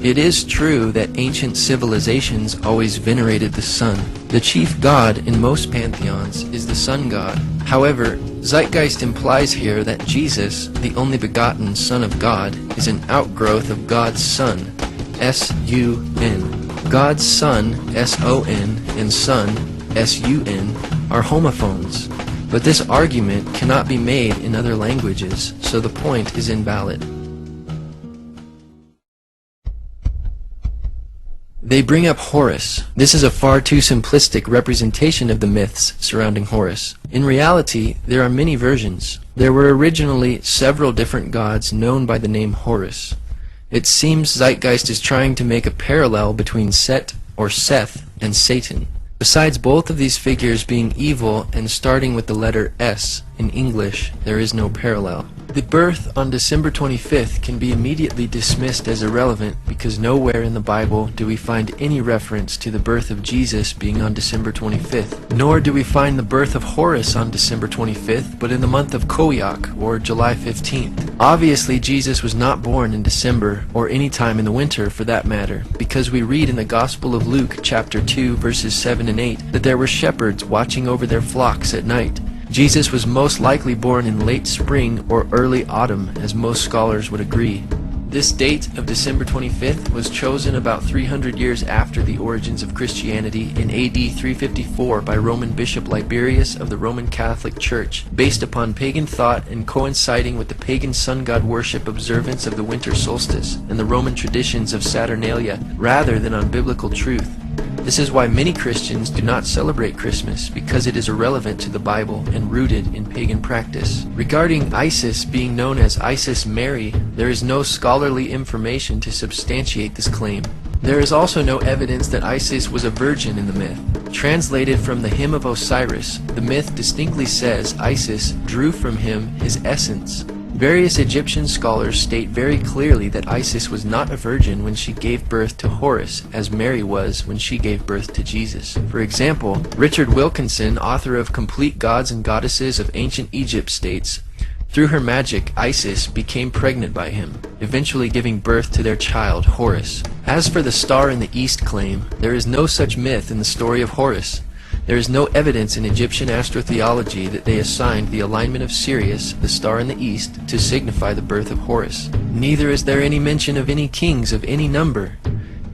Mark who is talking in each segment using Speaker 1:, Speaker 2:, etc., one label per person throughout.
Speaker 1: It is true that ancient civilizations always venerated the sun. The chief god in most pantheons is the sun god. However, Zeitgeist implies here that Jesus, the only begotten Son of God, is an outgrowth of God's Son, S-U-N. God's Son, S-O-N, and Son, S-U-N, are homophones. But this argument cannot be made in other languages, so the point is invalid. They bring up Horus. This is a far too simplistic representation of the myths surrounding Horus. In reality, there are many versions. There were originally several different gods known by the name Horus. It seems Zeitgeist is trying to make a parallel between Set or Seth and Satan. Besides both of these figures being evil and starting with the letter S in English, there is no parallel. The birth on December 25th can be immediately dismissed as irrelevant because nowhere in the Bible do we find any reference to the birth of Jesus being on December 25th. Nor do we find the birth of Horus on December 25th, but in the month of Koyak, or July 15th. Obviously, Jesus was not born in December, or any time in the winter for that matter, because we read in the Gospel of Luke, chapter 2, verses 7 and 8, that there were shepherds watching over their flocks at night. Jesus was most likely born in late spring or early autumn, as most scholars would agree. This date of December 25th was chosen about 300 years after the origins of Christianity in AD 354 by Roman Bishop Liberius of the Roman Catholic Church, based upon pagan thought and coinciding with the pagan sun god worship observance of the winter solstice and the Roman traditions of Saturnalia, rather than on biblical truth. This is why many Christians do not celebrate Christmas, because it is irrelevant to the Bible and rooted in pagan practice. Regarding Isis being known as Isis Mary, there is no scholarly information to substantiate this claim. There is also no evidence that Isis was a virgin in the myth. Translated from the Hymn of Osiris, the myth distinctly says Isis drew from him his essence. Various Egyptian scholars state very clearly that Isis was not a virgin when she gave birth to Horus, as Mary was when she gave birth to Jesus. For example, Richard Wilkinson, author of Complete Gods and Goddesses of Ancient Egypt, states, "Through her magic, Isis became pregnant by him, eventually giving birth to their child, Horus." As for the star in the east claim, there is no such myth in the story of Horus. There is no evidence in Egyptian astrotheology that they assigned the alignment of Sirius, the star in the east, to signify the birth of Horus. Neither is there any mention of any kings of any number.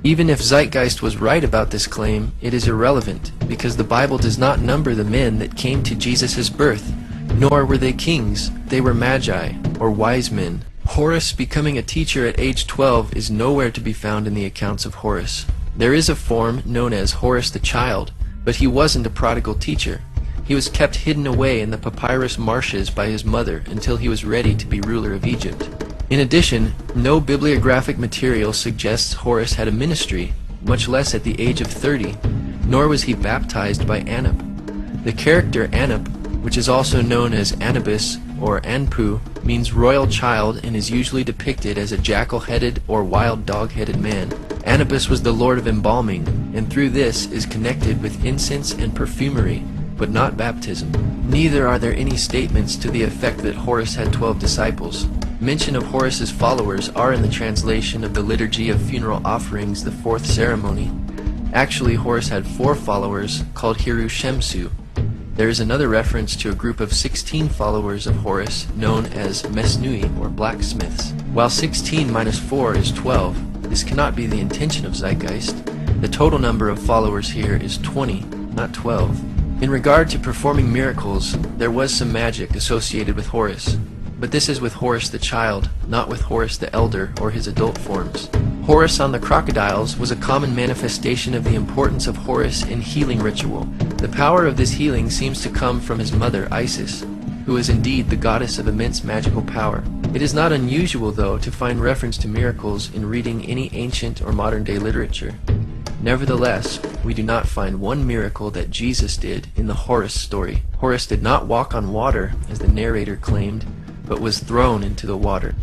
Speaker 1: Even if Zeitgeist was right about this claim, it is irrelevant, because the Bible does not number the men that came to Jesus' birth, nor were they kings. They were magi, or wise men. Horus becoming a teacher at age 12 is nowhere to be found in the accounts of Horus. There is a form known as Horus the Child, but he wasn't a prodigal teacher. He was kept hidden away in the papyrus marshes by his mother until he was ready to be ruler of Egypt. In addition, no bibliographic material suggests Horus had a ministry, much less at the age of 30, nor was he baptized by Anub. The character Anub, which is also known as Anubis or Anpu, means royal child and is usually depicted as a jackal-headed or wild dog-headed man. Anubis was the lord of embalming, and through this is connected with incense and perfumery, but not baptism. Neither are there any statements to the effect that Horus had 12 disciples. Mention of Horus's followers are in the translation of the Liturgy of Funeral Offerings, the 4th ceremony. Actually, Horus had 4 followers called Hiru Shemsu. There is another reference to a group of 16 followers of Horus known as Mesnui, or blacksmiths. While 16 minus 4 is 12, this cannot be the intention of Zeitgeist. The total number of followers here is 20, not 12. In regard to performing miracles, there was some magic associated with Horus, but this is with Horus the Child, not with Horus the Elder or his adult forms. Horus on the crocodiles was a common manifestation of the importance of Horus in healing ritual. The power of this healing seems to come from his mother Isis, who is indeed the goddess of immense magical power. It is not unusual, though, to find reference to miracles in reading any ancient or modern-day literature. Nevertheless, we do not find one miracle that Jesus did in the Horus story. Horus did not walk on water, as the narrator claimed, but was thrown into the water.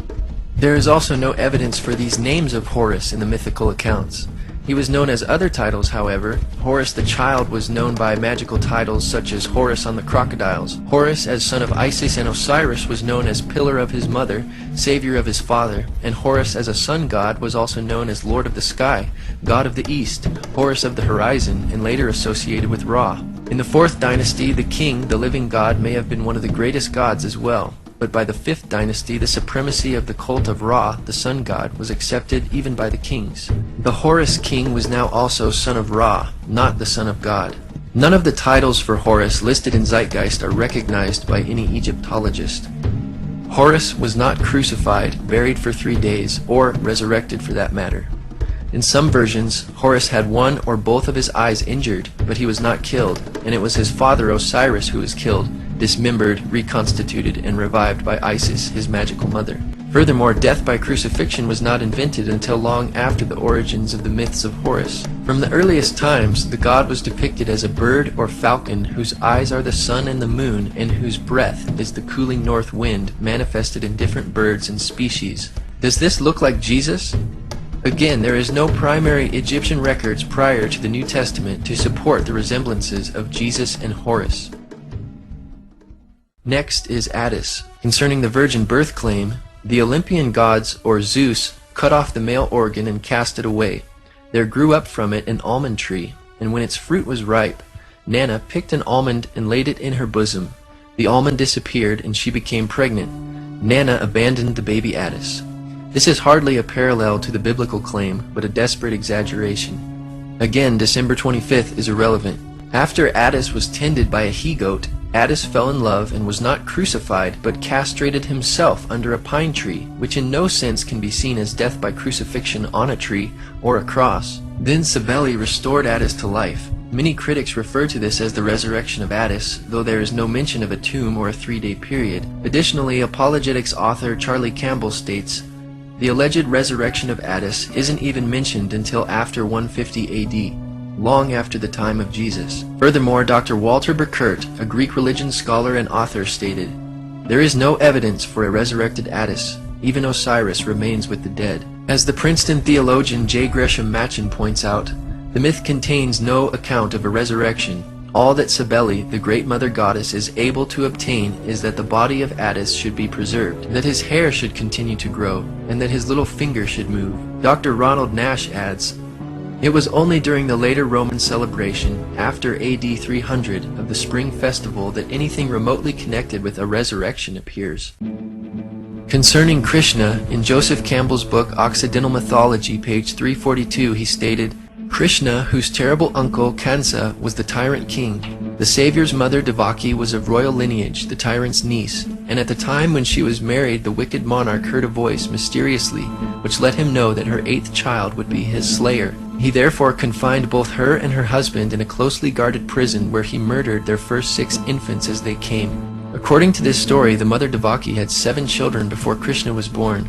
Speaker 1: There is also no evidence for these names of Horus in the mythical accounts. He was known as other titles, however. Horus the child was known by magical titles such as Horus on the crocodiles. Horus, as son of Isis and Osiris, was known as pillar of his mother, savior of his father, and Horus as a sun god was also known as lord of the sky, god of the east, Horus of the horizon, and later associated with Ra. In the 4th dynasty, the king, the living god, may have been one of the greatest gods as well. But by the 5th dynasty, the supremacy of the cult of Ra, the sun god, was accepted even by the kings. The Horus king was now also son of Ra, not the son of God. None of the titles for Horus listed in Zeitgeist are recognized by any Egyptologist. Horus was not crucified, buried for 3 days, or resurrected for that matter. In some versions, Horus had one or both of his eyes injured, but he was not killed, and it was his father Osiris who was killed, dismembered, reconstituted, and revived by Isis, his magical mother. Furthermore, death by crucifixion was not invented until long after the origins of the myths of Horus. From the earliest times, the god was depicted as a bird or falcon whose eyes are the sun and the moon, and whose breath is the cooling north wind, manifested in different birds and species. Does this look like Jesus? Again, there is no primary Egyptian records prior to the New Testament to support the resemblances of Jesus and Horus. Next is Attis. Concerning the virgin birth claim, the Olympian gods, or Zeus, cut off the male organ and cast it away. There grew up from it an almond tree, and when its fruit was ripe, Nana picked an almond and laid it in her bosom. The almond disappeared, and she became pregnant. Nana abandoned the baby Attis. This is hardly a parallel to the biblical claim, but a desperate exaggeration. Again, December 25th is irrelevant. After Attis was tended by a he-goat, Attis fell in love and was not crucified, but castrated himself under a pine tree, which in no sense can be seen as death by crucifixion on a tree or a cross. Then Cybele restored Attis to life. Many critics refer to this as the resurrection of Attis, though there is no mention of a tomb or a 3-day period. Additionally, apologetics author Charlie Campbell states, the alleged resurrection of Attis isn't even mentioned until after 150 AD. Long after the time of Jesus. Furthermore, Dr. Walter Burkert, a Greek religion scholar and author, stated, there is no evidence for a resurrected Attis. Even Osiris remains with the dead. As the Princeton theologian J. Gresham Machen points out, the myth contains no account of a resurrection. All that Cybele, the great mother goddess, is able to obtain is that the body of Attis should be preserved, that his hair should continue to grow, and that his little finger should move. Dr. Ronald Nash adds, it was only during the later Roman celebration, after AD 300, of the spring festival that anything remotely connected with a resurrection appears. Concerning Krishna, in Joseph Campbell's book Occidental Mythology, page 342, he stated, Krishna, whose terrible uncle Kansa was the tyrant king, the Savior's mother Devaki was of royal lineage, the tyrant's niece, and at the time when she was married, the wicked monarch heard a voice mysteriously, which let him know that her 8th child would be his slayer. He therefore confined both her and her husband in a closely guarded prison where he murdered their first 6 infants as they came. According to this story, the mother Devaki had 7 children before Krishna was born.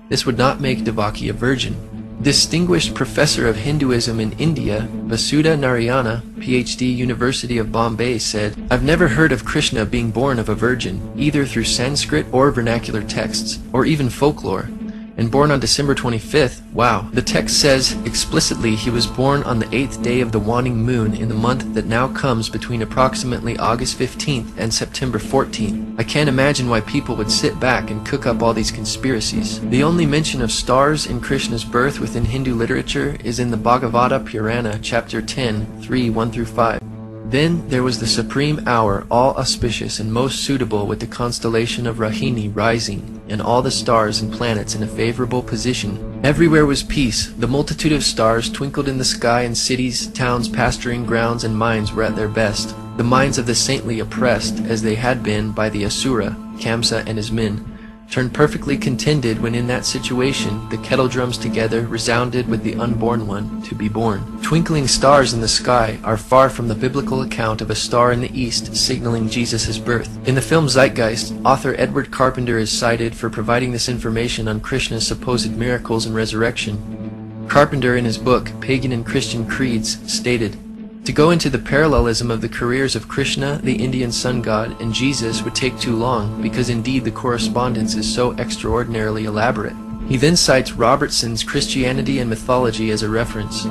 Speaker 1: This would not make Devaki a virgin. Distinguished professor of Hinduism in India, Vasudha Narayana, PhD, University of Bombay, said, I've never heard of Krishna being born of a virgin, either through Sanskrit or vernacular texts, or even folklore. And born on December 25th, wow. The text says explicitly he was born on the 8th day of the waning moon in the month that now comes between approximately August 15th and September 14th. I can't imagine why people would sit back and cook up all these conspiracies. The only mention of stars in Krishna's birth within Hindu literature is in the Bhagavata Purana, chapter 10, 3, 1-5. Then there was the supreme hour, all auspicious and most suitable, with the constellation of Rahini rising, and all the stars and planets in a favorable position. Everywhere was peace. The multitude of stars twinkled in the sky, and cities, towns, pasturing grounds, and mines were at their best. The minds of the saintly, oppressed, as they had been by the Asura, Kamsa and his men, turned perfectly contented when in that situation the kettle drums together resounded with the unborn one to be born. Twinkling stars in the sky are far from the biblical account of a star in the east signaling Jesus' birth. In the film Zeitgeist, author Edward Carpenter is cited for providing this information on Krishna's supposed miracles and resurrection. Carpenter, in his book Pagan and Christian Creeds, stated, to go into the parallelism of the careers of Krishna, the Indian sun god, and Jesus would take too long, because indeed the correspondence is so extraordinarily elaborate. He then cites Robertson's Christianity and Mythology as a reference.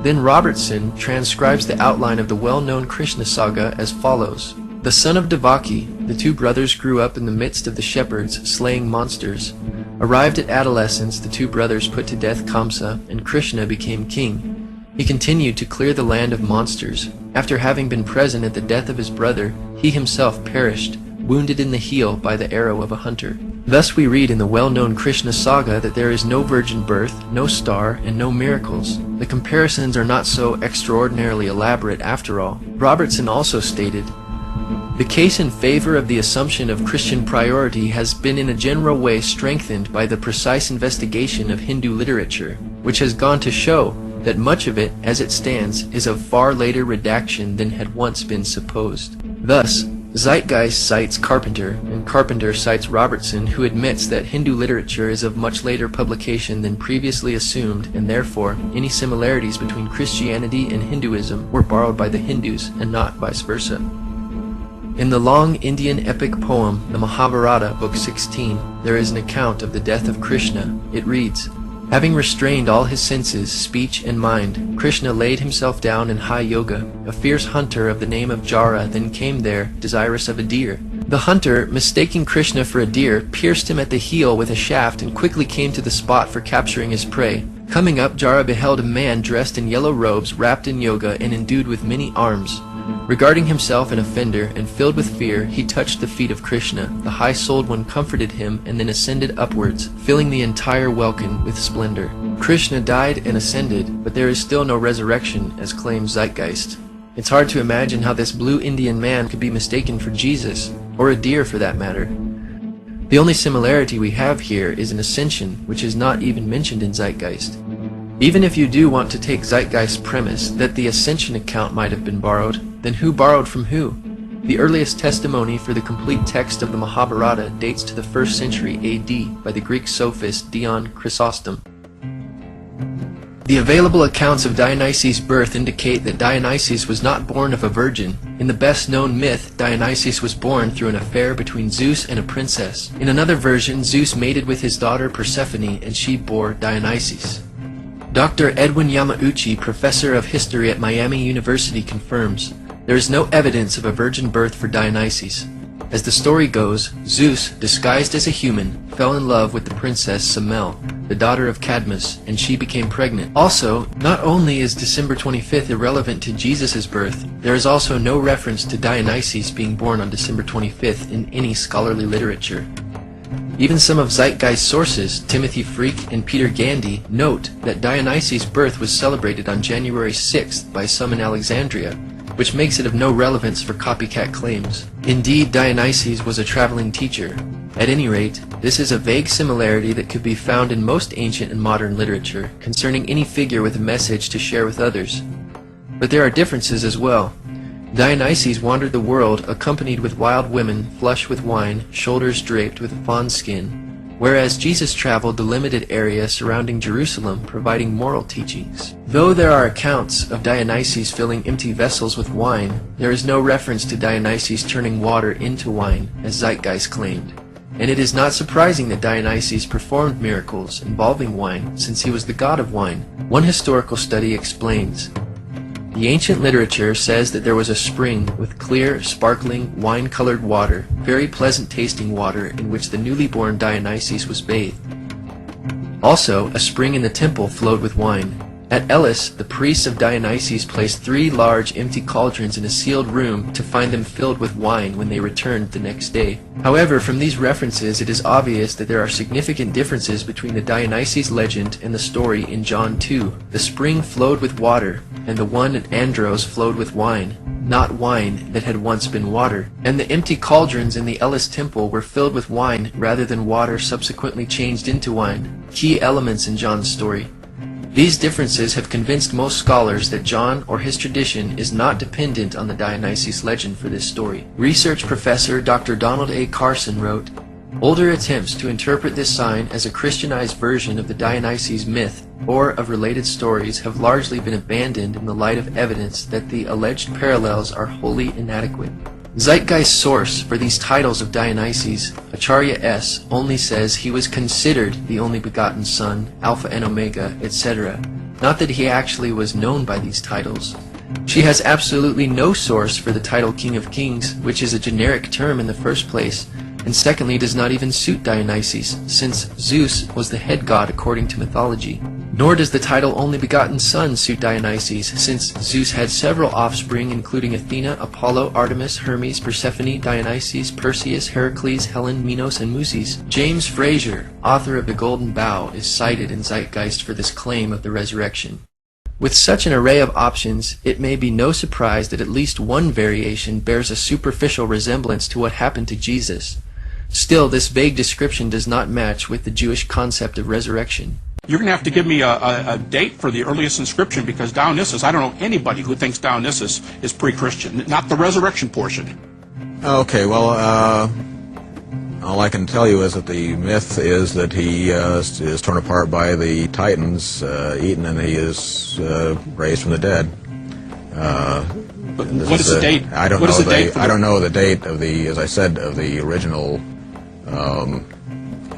Speaker 1: Then Robertson transcribes the outline of the well-known Krishna saga as follows. The son of Devaki, the two brothers grew up in the midst of the shepherds, slaying monsters. Arrived at adolescence, the two brothers put to death Kamsa, and Krishna became king. He continued to clear the land of monsters. After having been present at the death of his brother, he himself perished, wounded in the heel by the arrow of a hunter. Thus we read in the well-known Krishna saga that there is no virgin birth, no star, and no miracles. The comparisons are not so extraordinarily elaborate after all. Robertson also stated, the case in favor of the assumption of Christian priority has been in a general way strengthened by the precise investigation of Hindu literature, which has gone to show that much of it, as it stands, is of far later redaction than had once been supposed. Thus, Zeitgeist cites Carpenter, and Carpenter cites Robertson, who admits that Hindu literature is of much later publication than previously assumed, and therefore any similarities between Christianity and Hinduism were borrowed by the Hindus and not vice versa. In the long Indian epic poem, the Mahabharata, Book 16, there is an account of the death of Krishna. It reads, having restrained all his senses, speech, and mind, Krishna laid himself down in high yoga. A fierce hunter of the name of Jara then came there, desirous of a deer. The hunter, mistaking Krishna for a deer, pierced him at the heel with a shaft and quickly came to the spot for capturing his prey. Coming up, Jara beheld a man dressed in yellow robes, wrapped in yoga, and endued with many arms. Regarding himself an offender, and filled with fear, he touched the feet of Krishna. The high-souled one comforted him, and then ascended upwards, filling the entire welkin with splendor. Krishna died and ascended, but there is still no resurrection, as claims Zeitgeist. It's hard to imagine how this blue Indian man could be mistaken for Jesus, or a deer for that matter. The only similarity we have here is an ascension, which is not even mentioned in Zeitgeist. Even if you do want to take Zeitgeist's premise that the ascension account might have been borrowed, then who borrowed from who? The earliest testimony for the complete text of the Mahabharata dates to the 1st century AD by the Greek sophist Dion Chrysostom. The available accounts of Dionysus' birth indicate that Dionysus was not born of a virgin. In the best-known myth, Dionysus was born through an affair between Zeus and a princess. In another version, Zeus mated with his daughter Persephone, and she bore Dionysus. Dr. Edwin Yamauchi, professor of history at Miami University, confirms, there is no evidence of a virgin birth for Dionysus. As the story goes, Zeus, disguised as a human, fell in love with the princess Semele, the daughter of Cadmus, and she became pregnant. Also, not only is December 25th irrelevant to Jesus' birth, there is also no reference to Dionysus being born on December 25th in any scholarly literature. Even some of Zeitgeist's sources, Timothy Freke and Peter Gandy, note that Dionysus' birth was celebrated on January 6th by some in Alexandria, which makes it of no relevance for copycat claims. Indeed, Dionysus was a traveling teacher. At any rate, this is a vague similarity that could be found in most ancient and modern literature concerning any figure with a message to share with others. But there are differences as well. Dionysus wandered the world accompanied with wild women, flush with wine, shoulders draped with fawn skin, whereas Jesus traveled the limited area surrounding Jerusalem, providing moral teachings. Though there are accounts of Dionysus filling empty vessels with wine, there is no reference to Dionysus turning water into wine, as Zeitgeist claimed. And it is not surprising that Dionysus performed miracles involving wine, since he was the god of wine. One historical study explains, the ancient literature says that there was a spring with clear, sparkling, wine-colored water, very pleasant-tasting water in which the newly born Dionysus was bathed. Also, a spring in the temple flowed with wine. At Elis, the priests of Dionysus placed 3 large empty cauldrons in a sealed room to find them filled with wine when they returned the next day. However, from these references it is obvious that there are significant differences between the Dionysus legend and the story in John 2. The spring flowed with water, and the one at Andros flowed with wine, not wine that had once been water. And the empty cauldrons in the Elis temple were filled with wine rather than water subsequently changed into wine. Key elements in John's story. These differences have convinced most scholars that John or his tradition is not dependent on the Dionysus legend for this story. Research professor Dr. Donald A. Carson wrote, older attempts to interpret this sign as a Christianized version of the Dionysus myth or of related stories have largely been abandoned in the light of evidence that the alleged parallels are wholly inadequate. Zeitgeist's source for these titles of Dionysus, Acharya S., only says he was considered the only begotten son, Alpha and Omega, etc., not that he actually was known by these titles. She has absolutely no source for the title King of Kings, which is a generic term in the first place, and secondly does not even suit Dionysus, since Zeus was the head god according to mythology. Nor does the title Only Begotten Son suit Dionysus, since Zeus had several offspring including Athena, Apollo, Artemis, Hermes, Persephone, Dionysus, Perseus, Heracles, Helen, Minos, and Muses. James Frazer, author of The Golden Bough, is cited in Zeitgeist for this claim of the resurrection. With such an array of options, it may be no surprise that at least one variation bears a superficial resemblance to what happened to Jesus. Still, this vague description does not match with the Jewish concept of resurrection.
Speaker 2: You're going to have to give me a date for the earliest inscription, because Dionysus, I don't know anybody who thinks Dionysus is pre-Christian, not the resurrection portion.
Speaker 3: Okay, well, all I can tell you is that the myth is that he is torn apart by the Titans, eaten, and he is raised from the dead.
Speaker 2: But what is the date?
Speaker 3: I don't know the date of the, as I said, of the original,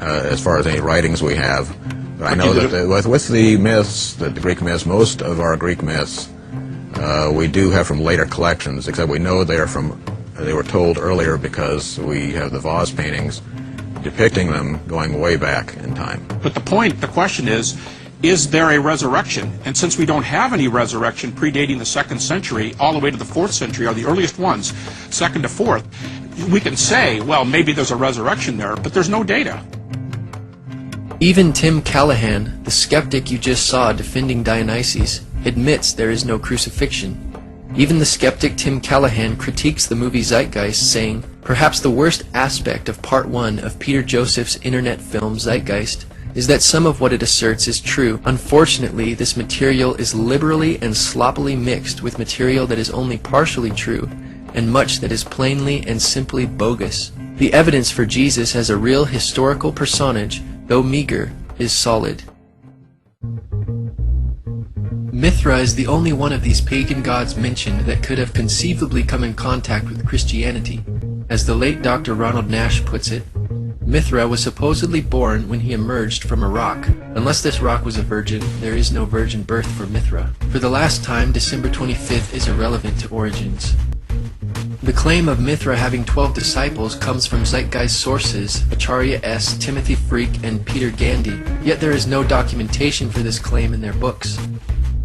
Speaker 3: as far as any writings we have. But I know that with the myths, the Greek myths, most of our Greek myths, we do have from later collections, except we know they were told earlier because we have the vase paintings depicting them going way back in time.
Speaker 2: But the question is there a resurrection? And since we don't have any resurrection predating the 2nd century, all the way to the 4th century are the earliest ones, 2nd to 4th, we can say, well, maybe there's a resurrection there, but there's no data.
Speaker 1: Even Tim Callahan, the skeptic you just saw defending Dionysus, admits there is no crucifixion. Even the skeptic Tim Callahan critiques the movie Zeitgeist, saying, "Perhaps the worst aspect of Part 1 of Peter Joseph's internet film Zeitgeist is that some of what it asserts is true. Unfortunately, this material is liberally and sloppily mixed with material that is only partially true, and much that is plainly and simply bogus. The evidence for Jesus as a real historical personage, though meager, is solid." Mithra is the only one of these pagan gods mentioned that could have conceivably come in contact with Christianity. As the late Dr. Ronald Nash puts it, Mithra was supposedly born when he emerged from a rock. Unless this rock was a virgin, there is no virgin birth for Mithra. For the last time, December 25th is irrelevant to origins. The claim of Mithra having 12 disciples comes from Zeitgeist sources, Acharya S., Timothy Freak, and Peter Gandy, yet there is no documentation for this claim in their books.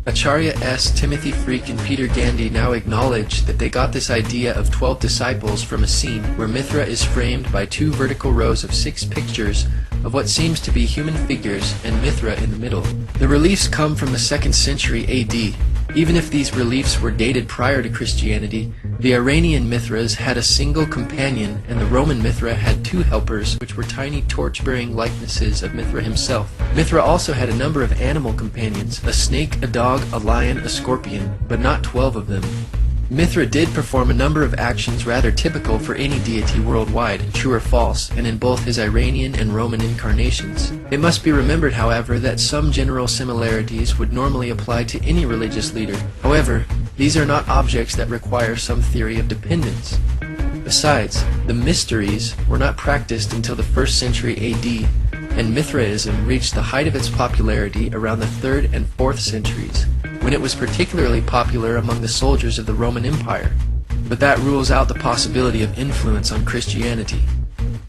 Speaker 1: Acharya S., Timothy Freak, and Peter Gandy now acknowledge that they got this idea of 12 disciples from a scene where Mithra is framed by 2 vertical rows of 6 pictures of what seems to be human figures and Mithra in the middle. The reliefs come from the 2nd century AD. Even if these reliefs were dated prior to Christianity, the Iranian Mithras had a single companion, and the Roman Mithra had 2 helpers, which were tiny torch-bearing likenesses of Mithra himself. Mithra also had a number of animal companions, a snake, a dog, a lion, a scorpion, but not 12 of them. Mithra did perform a number of actions rather typical for any deity worldwide, true or false, and in both his Iranian and Roman incarnations. It must be remembered, however, that some general similarities would normally apply to any religious leader. However, these are not objects that require some theory of dependence. Besides, the mysteries were not practiced until the 1st century AD, and Mithraism reached the height of its popularity around the 3rd and 4th centuries, when it was particularly popular among the soldiers of the Roman Empire. But that rules out the possibility of influence on Christianity.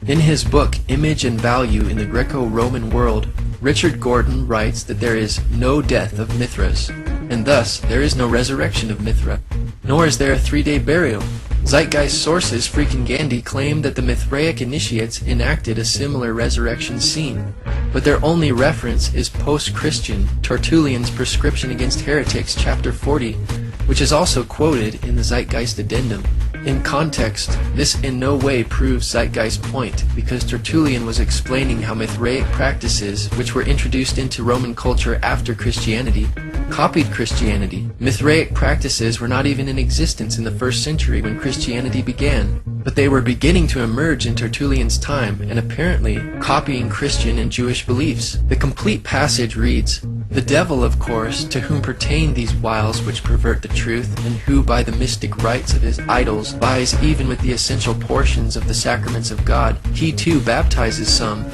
Speaker 1: In his book, Image and Value in the Greco-Roman World, Richard Gordon writes that there is no death of Mithras, and thus there is no resurrection of Mithra, nor is there a 3-day burial. Zeitgeist sources, Freak and Gandy, claim that the Mithraic initiates enacted a similar resurrection scene, but their only reference is post-Christian Tertullian's Prescription Against Heretics, chapter 40, which is also quoted in the Zeitgeist addendum. In context, this in no way proves Zeitgeist's point, because Tertullian was explaining how Mithraic practices, which were introduced into Roman culture after Christianity, copied Christianity. Mithraic practices were not even in existence in the 1st century when Christianity began, but they were beginning to emerge in Tertullian's time and apparently copying Christian and Jewish beliefs. The complete passage reads, "The devil, of course, to whom pertain these wiles which pervert the truth, and who by the mystic rites of his idols vies even with the essential portions of the sacraments of God, he too baptizes some,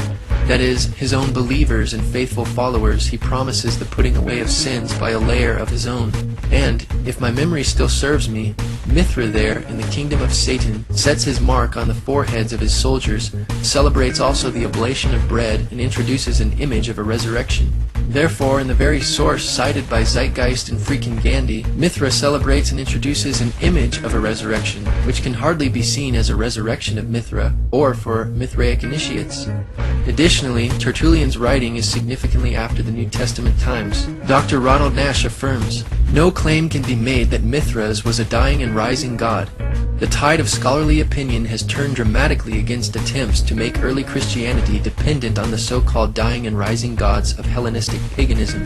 Speaker 1: That is, his own believers and faithful followers, he promises the putting away of sins by a layer of his own. And, if my memory still serves me, Mithra there, in the kingdom of Satan, sets his mark on the foreheads of his soldiers, celebrates also the oblation of bread, and introduces an image of a resurrection. Therefore, in the very source cited by Zeitgeist and freaking Gandhi, Mithra celebrates and introduces an image of a resurrection, which can hardly be seen as a resurrection of Mithra, or for Mithraic initiates. Additionally, Tertullian's writing is significantly after the New Testament times. Dr. Ronald Nash affirms, "No claim can be made that Mithras was a dying and rising god. The tide of scholarly opinion has turned dramatically against attempts to make early Christianity dependent on the so-called dying and rising gods of Hellenistic paganism.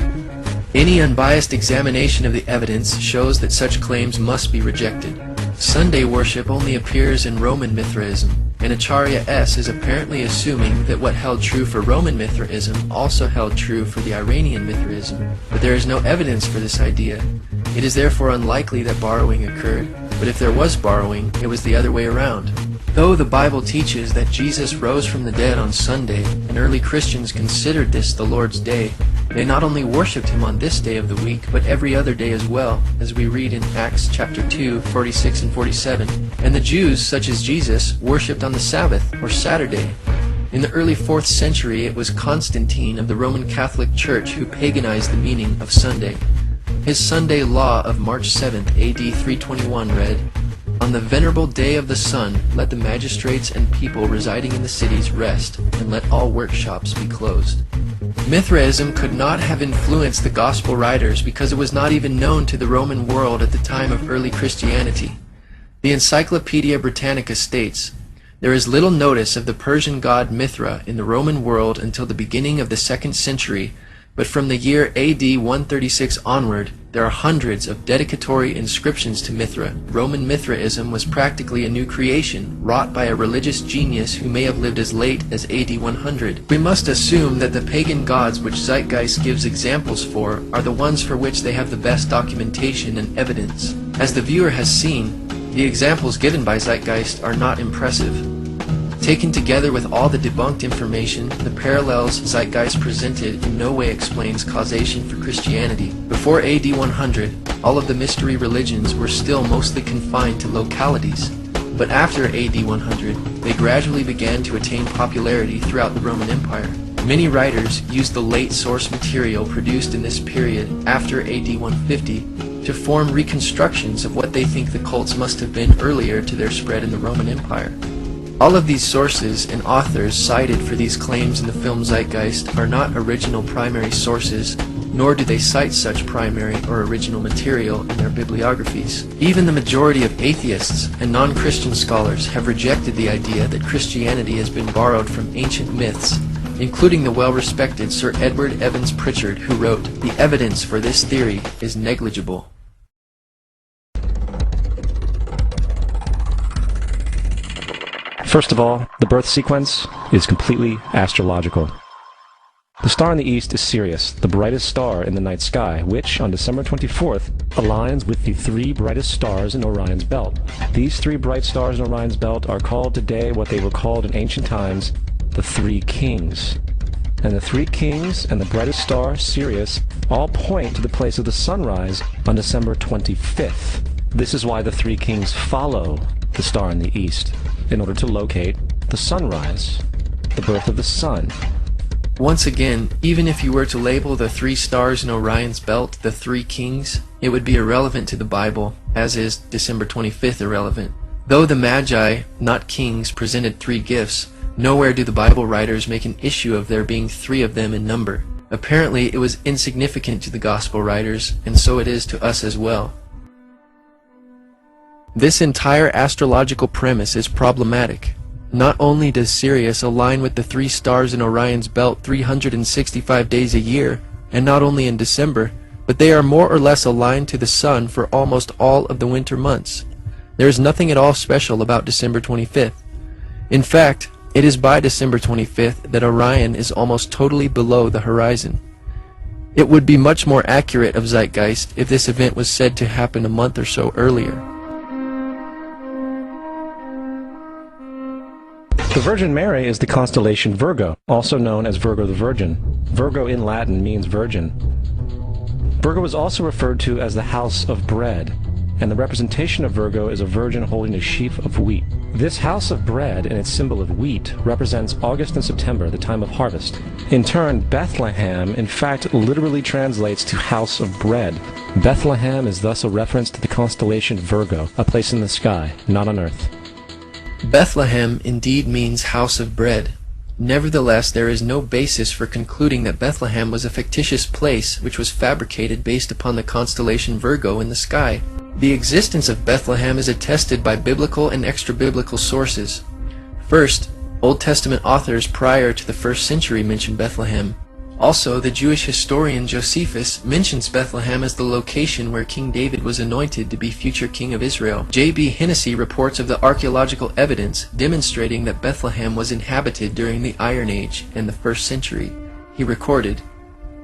Speaker 1: Any unbiased examination of the evidence shows that such claims must be rejected. Sunday worship only appears in Roman Mithraism, and Acharya S. is apparently assuming that what held true for Roman Mithraism also held true for the Iranian Mithraism, but there is no evidence for this idea. It is therefore unlikely that borrowing occurred, but if there was borrowing, it was the other way around. Though the Bible teaches that Jesus rose from the dead on Sunday, and early Christians considered this the Lord's Day, they not only worshipped him on this day of the week, but every other day as well, as we read in Acts chapter 2, 46 and 47. And the Jews, such as Jesus, worshipped on the Sabbath, or Saturday. In the early 4th century, it was Constantine of the Roman Catholic Church who paganized the meaning of Sunday. His Sunday law of March 7th, AD 321 read, "On the venerable day of the sun, let the magistrates and people residing in the cities rest, and let all workshops be closed." Mithraism could not have influenced the Gospel writers because it was not even known to the Roman world at the time of early Christianity. The Encyclopedia Britannica states, "There is little notice of the Persian god Mithra in the Roman world until the beginning of the 2nd century, but from the year AD 136 onward, there are hundreds of dedicatory inscriptions to Mithra. Roman Mithraism was practically a new creation, wrought by a religious genius who may have lived as late as AD 100. We must assume that the pagan gods which Zeitgeist gives examples for are the ones for which they have the best documentation and evidence. As the viewer has seen, the examples given by Zeitgeist are not impressive. Taken together with all the debunked information, the parallels Zeitgeist presented in no way explains causation for Christianity. Before AD 100, all of the mystery religions were still mostly confined to localities, but after AD 100, they gradually began to attain popularity throughout the Roman Empire. Many writers used the late source material produced in this period after AD 150 to form reconstructions of what they think the cults must have been earlier to their spread in the Roman Empire. All of these sources and authors cited for these claims in the film Zeitgeist are not original primary sources, nor do they cite such primary or original material in their bibliographies. Even the majority of atheists and non-Christian scholars have rejected the idea that Christianity has been borrowed from ancient myths, including the well-respected Sir Edward Evans Pritchard, who wrote, "The evidence for this theory is negligible."
Speaker 4: First of all, the birth sequence is completely astrological. The star in the east is Sirius, the brightest star in the night sky, which, on December 24th, aligns with the 3 brightest stars in Orion's belt. These 3 bright stars in Orion's belt are called today what they were called in ancient times, the 3 kings. And the 3 kings and the brightest star, Sirius, all point to the place of the sunrise on December 25th. This is why the 3 kings follow the star in the east, in order to locate the sunrise, the birth of the sun.
Speaker 1: Once again, even if you were to label the 3 stars in Orion's belt the 3 kings, it would be irrelevant to the Bible, as is December 25th irrelevant. Though the Magi, not kings, presented 3 gifts, nowhere do the Bible writers make an issue of there being 3 of them in number. Apparently, it was insignificant to the Gospel writers, and so it is to us as well. This entire astrological premise is problematic. Not only does Sirius align with the 3 stars in Orion's belt 365 days a year, and not only in December, but they are more or less aligned to the sun for almost all of the winter months. There is nothing at all special about December 25th. In fact, it is by December 25th that Orion is almost totally below the horizon. It would be much more accurate of Zeitgeist if this event was said to happen a month or so earlier.
Speaker 4: The Virgin Mary is the constellation Virgo, also known as Virgo the Virgin. Virgo in Latin means virgin. Virgo is also referred to as the house of bread, and the representation of Virgo is a virgin holding a sheaf of wheat. This house of bread and its symbol of wheat represents August and September, the time of harvest. In turn, Bethlehem in fact literally translates to house of bread. Bethlehem is thus a reference to the constellation Virgo, a place in the sky, not on earth.
Speaker 1: Bethlehem indeed means house of bread. Nevertheless, there is no basis for concluding that Bethlehem was a fictitious place which was fabricated based upon the constellation Virgo in the sky. The existence of Bethlehem is attested by biblical and extra-biblical sources. First, Old Testament authors prior to the 1st century mention Bethlehem. Also, the Jewish historian Josephus mentions Bethlehem as the location where King David was anointed to be future king of Israel. J.B. Hennessy reports of the archaeological evidence demonstrating that Bethlehem was inhabited during the Iron Age and the 1st century. He recorded,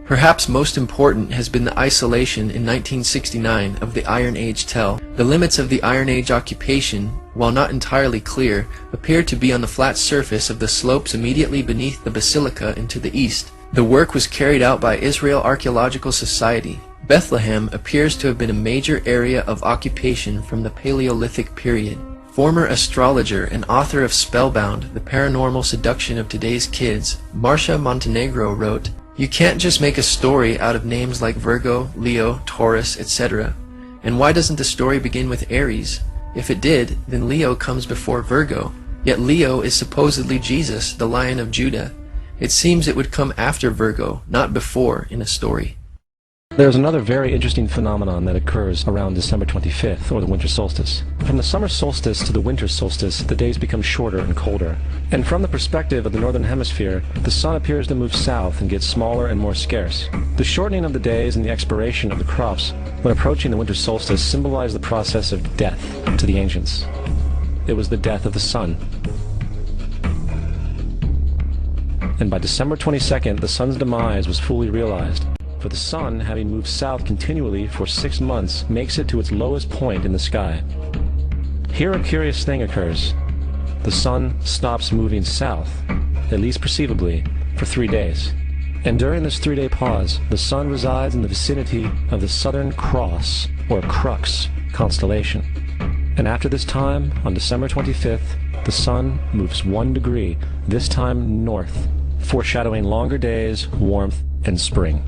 Speaker 1: "Perhaps most important has been the isolation in 1969 of the Iron Age tell. The limits of the Iron Age occupation, while not entirely clear, appear to be on the flat surface of the slopes immediately beneath the basilica and to the east. The work was carried out by Israel Archaeological Society. Bethlehem appears to have been a major area of occupation from the Paleolithic period." Former astrologer and author of Spellbound, The Paranormal Seduction of Today's Kids, Marcia Montenegro wrote, "You can't just make a story out of names like Virgo, Leo, Taurus, etc. And why doesn't the story begin with Aries? If it did, then Leo comes before Virgo. Yet Leo is supposedly Jesus, the Lion of Judah. It seems it would come after Virgo, not before, in a story."
Speaker 4: There's another very interesting phenomenon that occurs around December 25th, or the winter solstice. From the summer solstice to the winter solstice, the days become shorter and colder. And from the perspective of the northern hemisphere, the sun appears to move south and get smaller and more scarce. The shortening of the days and the expiration of the crops when approaching the winter solstice symbolize the process of death to the ancients. It was the death of the sun. And by December 22nd, the sun's demise was fully realized. For the sun, having moved south continually for 6 months, makes it to its lowest point in the sky. Here a curious thing occurs. The sun stops moving south, at least perceivably, for 3 days. And during this 3-day pause, the sun resides in the vicinity of the Southern Cross, or Crux, constellation. And after this time, on December 25th, the sun moves 1 degree, this time north, foreshadowing longer days, warmth, and spring.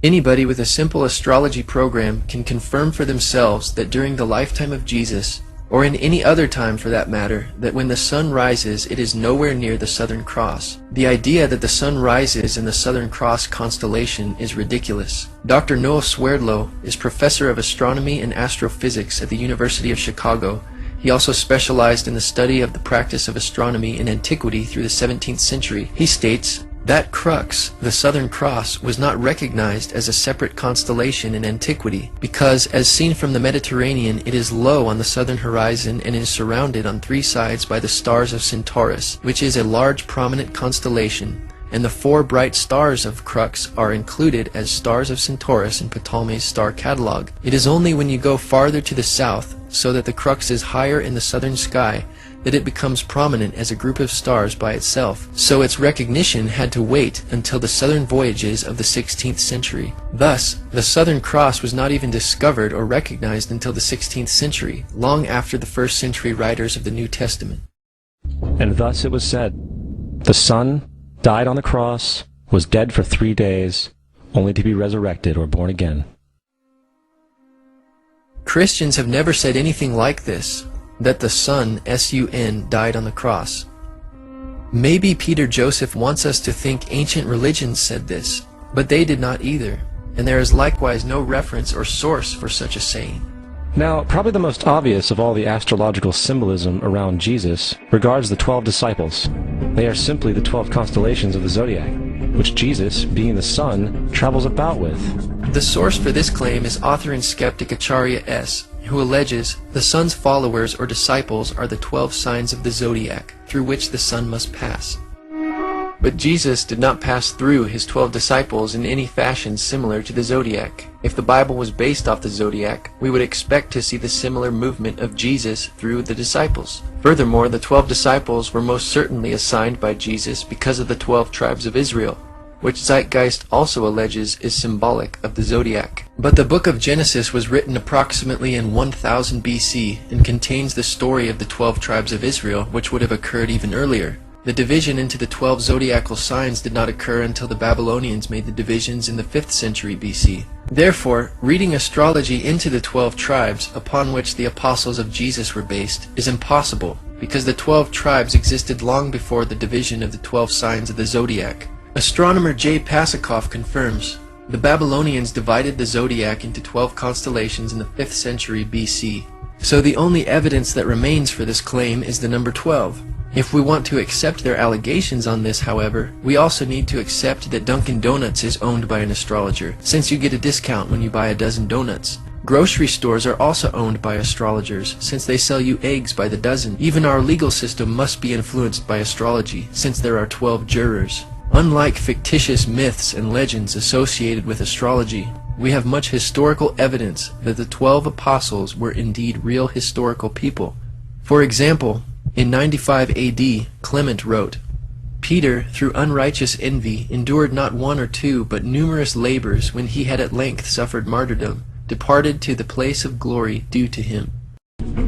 Speaker 1: Anybody with a simple astrology program can confirm for themselves that during the lifetime of Jesus, or in any other time for that matter, that when the sun rises, it is nowhere near the Southern Cross. The idea that the sun rises in the Southern Cross constellation is ridiculous. Dr. Noah Swerdlow is professor of astronomy and astrophysics at the University of Chicago. He also specialized in the study of the practice of astronomy in antiquity through the 17th century. He states, "That crux, the Southern Cross, was not recognized as a separate constellation in antiquity, because, as seen from the Mediterranean, it is low on the southern horizon and is surrounded on 3 sides by the stars of Centaurus, which is a large prominent constellation, and the 4 bright stars of Crux are included as stars of Centaurus in Ptolemy's star catalog. It is only when you go farther to the south, so that the Crux is higher in the southern sky, that it becomes prominent as a group of stars by itself, so its recognition had to wait until the southern voyages of the 16th century. Thus, the Southern Cross was not even discovered or recognized until the 16th century, long after the 1st century writers of the New Testament."
Speaker 4: And thus it was said, "The Son died on the cross, was dead for 3 days, only to be resurrected or born again."
Speaker 1: Christians have never said anything like this, that the Son, S-U-N, died on the cross. Maybe Peter Joseph wants us to think ancient religions said this, but they did not either, and there is likewise no reference or source for such a saying.
Speaker 4: Now, probably the most obvious of all the astrological symbolism around Jesus regards the 12 disciples. They are simply the 12 constellations of the zodiac, which Jesus, being the sun, travels about with.
Speaker 1: The source for this claim is author and skeptic Acharya S., who alleges the sun's followers or disciples are the 12 signs of the zodiac, through which the sun must pass. But Jesus did not pass through his 12 disciples in any fashion similar to the zodiac. If the Bible was based off the zodiac, we would expect to see the similar movement of Jesus through the disciples. Furthermore, the 12 disciples were most certainly assigned by Jesus because of the 12 tribes of Israel, which Zeitgeist also alleges is symbolic of the zodiac. But the book of Genesis was written approximately in 1000 BC and contains the story of the 12 tribes of Israel, which would have occurred even earlier. The division into the 12 zodiacal signs did not occur until the Babylonians made the divisions in the 5th century BC. Therefore, reading astrology into the 12 tribes upon which the apostles of Jesus were based is impossible, because the 12 tribes existed long before the division of the 12 signs of the zodiac. Astronomer J. Pasakoff confirms, the Babylonians divided the zodiac into 12 constellations in the 5th century BC. So the only evidence that remains for this claim is the number 12. If we want to accept their allegations on this, however, we also need to accept that Dunkin' Donuts is owned by an astrologer, since you get a discount when you buy a dozen donuts. Grocery stores are also owned by astrologers, since they sell you eggs by the dozen. Even our legal system must be influenced by astrology, since there are 12 jurors. Unlike fictitious myths and legends associated with astrology, we have much historical evidence that the 12 apostles were indeed real historical people. For example, in 95 AD, Clement wrote, Peter, through unrighteous envy, endured not one or two, but numerous labors when he had at length suffered martyrdom, departed to the place of glory due to him.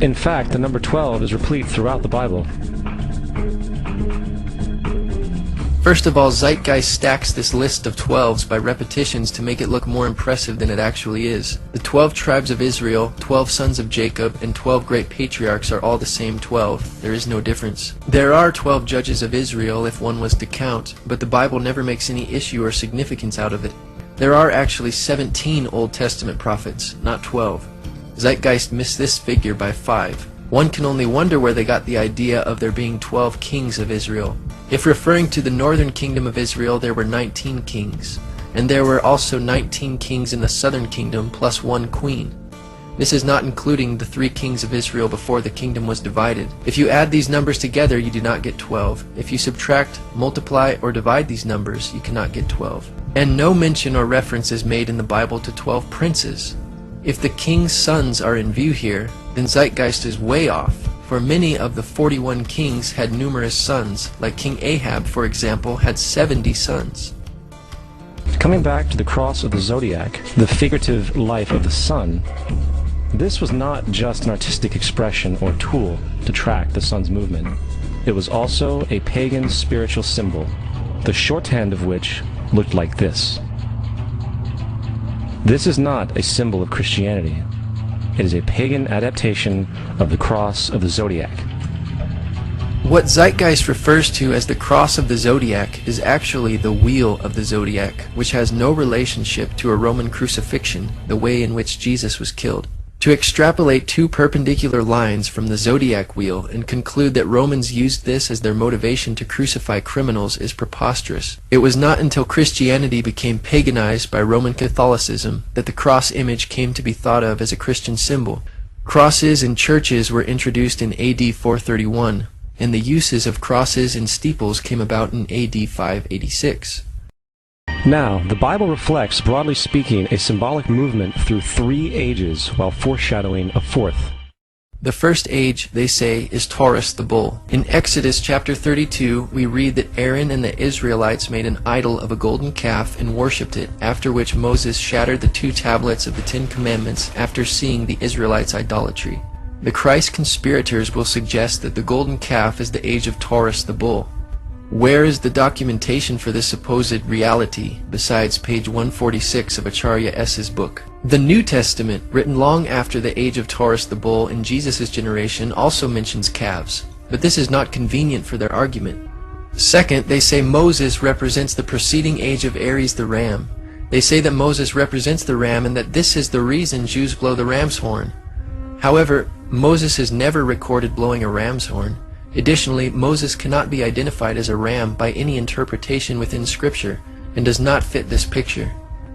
Speaker 4: In fact, the number 12 is replete throughout the Bible.
Speaker 1: First of all, Zeitgeist stacks this list of 12s by repetitions to make it look more impressive than it actually is. The 12 tribes of Israel, 12 sons of Jacob, and 12 great patriarchs are all the same 12. There is no difference. There are 12 judges of Israel if one was to count, but the Bible never makes any issue or significance out of it. There are actually 17 Old Testament prophets, not 12. Zeitgeist missed this figure by 5. One can only wonder where they got the idea of there being 12 kings of Israel. If referring to the northern kingdom of Israel, there were 19 kings, and there were also 19 kings in the southern kingdom plus 1 queen. This is not including the 3 kings of Israel before the kingdom was divided. If you add these numbers together, you do not get 12. If you subtract, multiply, or divide these numbers, you cannot get 12. And no mention or reference is made in the Bible to 12 princes. If the king's sons are in view here, then Zeitgeist is way off, for many of the 41 kings had numerous sons, like King Ahab, for example, had 70 sons.
Speaker 4: Coming back to the cross of the zodiac, the figurative life of the sun, this was not just an artistic expression or tool to track the sun's movement. It was also a pagan spiritual symbol, the shorthand of which looked like this. This is not a symbol of Christianity. It is a pagan adaptation of the cross of the zodiac.
Speaker 1: What Zeitgeist refers to as the cross of the zodiac is actually the wheel of the zodiac, which has no relationship to a Roman crucifixion, the way in which Jesus was killed. To extrapolate 2 perpendicular lines from the zodiac wheel and conclude that Romans used this as their motivation to crucify criminals is preposterous. It was not until Christianity became paganized by Roman Catholicism that the cross image came to be thought of as a Christian symbol. Crosses in churches were introduced in AD 431, and the uses of crosses in steeples came about in AD 586.
Speaker 4: Now, the Bible reflects, broadly speaking, a symbolic movement through 3 ages while foreshadowing a 4th.
Speaker 1: The first age, they say, is Taurus the bull. In Exodus chapter 32, we read that Aaron and the Israelites made an idol of a golden calf and worshipped it, after which Moses shattered the 2 tablets of the 10 Commandments after seeing the Israelites' idolatry. The Christ conspirators will suggest that the golden calf is the age of Taurus the bull. Where is the documentation for this supposed reality, besides page 146 of Acharya S.'s book? The New Testament, written long after the age of Taurus the bull in Jesus' generation, also mentions calves, but this is not convenient for their argument. Second, they say Moses represents the preceding age of Aries the ram. They say that Moses represents the ram and that this is the reason Jews blow the ram's horn. However, Moses is never recorded blowing a ram's horn. Additionally, Moses cannot be identified as a ram by any interpretation within Scripture, and does not fit this picture.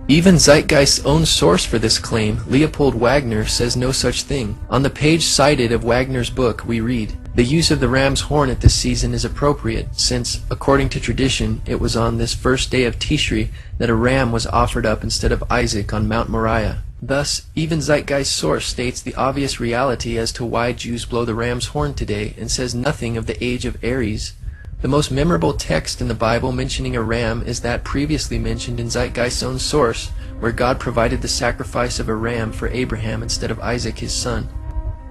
Speaker 1: Even Zeitgeist's own source for this claim, Leopold Wagner, says no such thing. On the page cited of Wagner's book, we read, The use of the ram's horn at this season is appropriate, since, according to tradition, it was on this first day of Tishri that a ram was offered up instead of Isaac on Mount Moriah. Thus, even Zeitgeist's source states the obvious reality as to why Jews blow the ram's horn today, and says nothing of the age of Aries. The most memorable text in the Bible mentioning a ram is that previously mentioned in Zeitgeist's own source, where God provided the sacrifice of a ram for Abraham instead of Isaac his son.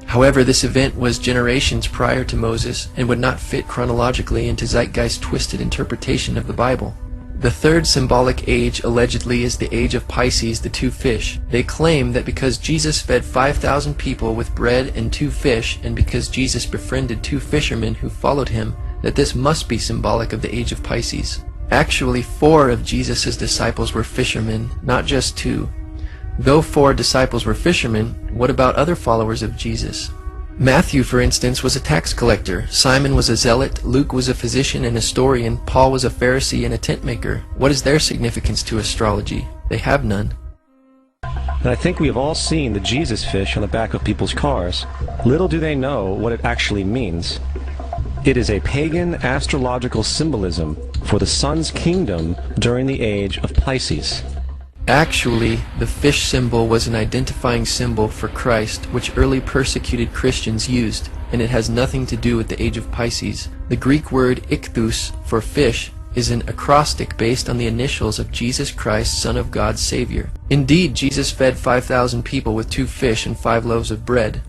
Speaker 1: However, this event was generations prior to Moses and would not fit chronologically into Zeitgeist's twisted interpretation of the Bible. The third symbolic age allegedly is the age of Pisces, the two fish. They claim that because Jesus fed 5,000 people with bread and 2 fish, and because Jesus befriended 2 fishermen who followed him, that this must be symbolic of the age of Pisces. Actually, 4 of Jesus' disciples were fishermen, not just 2. Though 4 disciples were fishermen, what about other followers of Jesus? Matthew, for instance, was a tax collector. Simon was a zealot. Luke was a physician and historian. Paul was a Pharisee and a tent maker. What is their significance to astrology? They have none.
Speaker 4: And I think we have all seen the Jesus fish on the back of people's cars. Little do they know what it actually means. It is a pagan astrological symbolism for the sun's kingdom during the age of Pisces.
Speaker 1: Actually, the fish symbol was an identifying symbol for Christ, which early persecuted Christians used, and it has nothing to do with the age of Pisces. The Greek word ichthus for fish is an acrostic based on the initials of Jesus Christ, Son of God, Savior. Indeed, Jesus fed 5,000 people with 2 fish and 5 loaves of bread.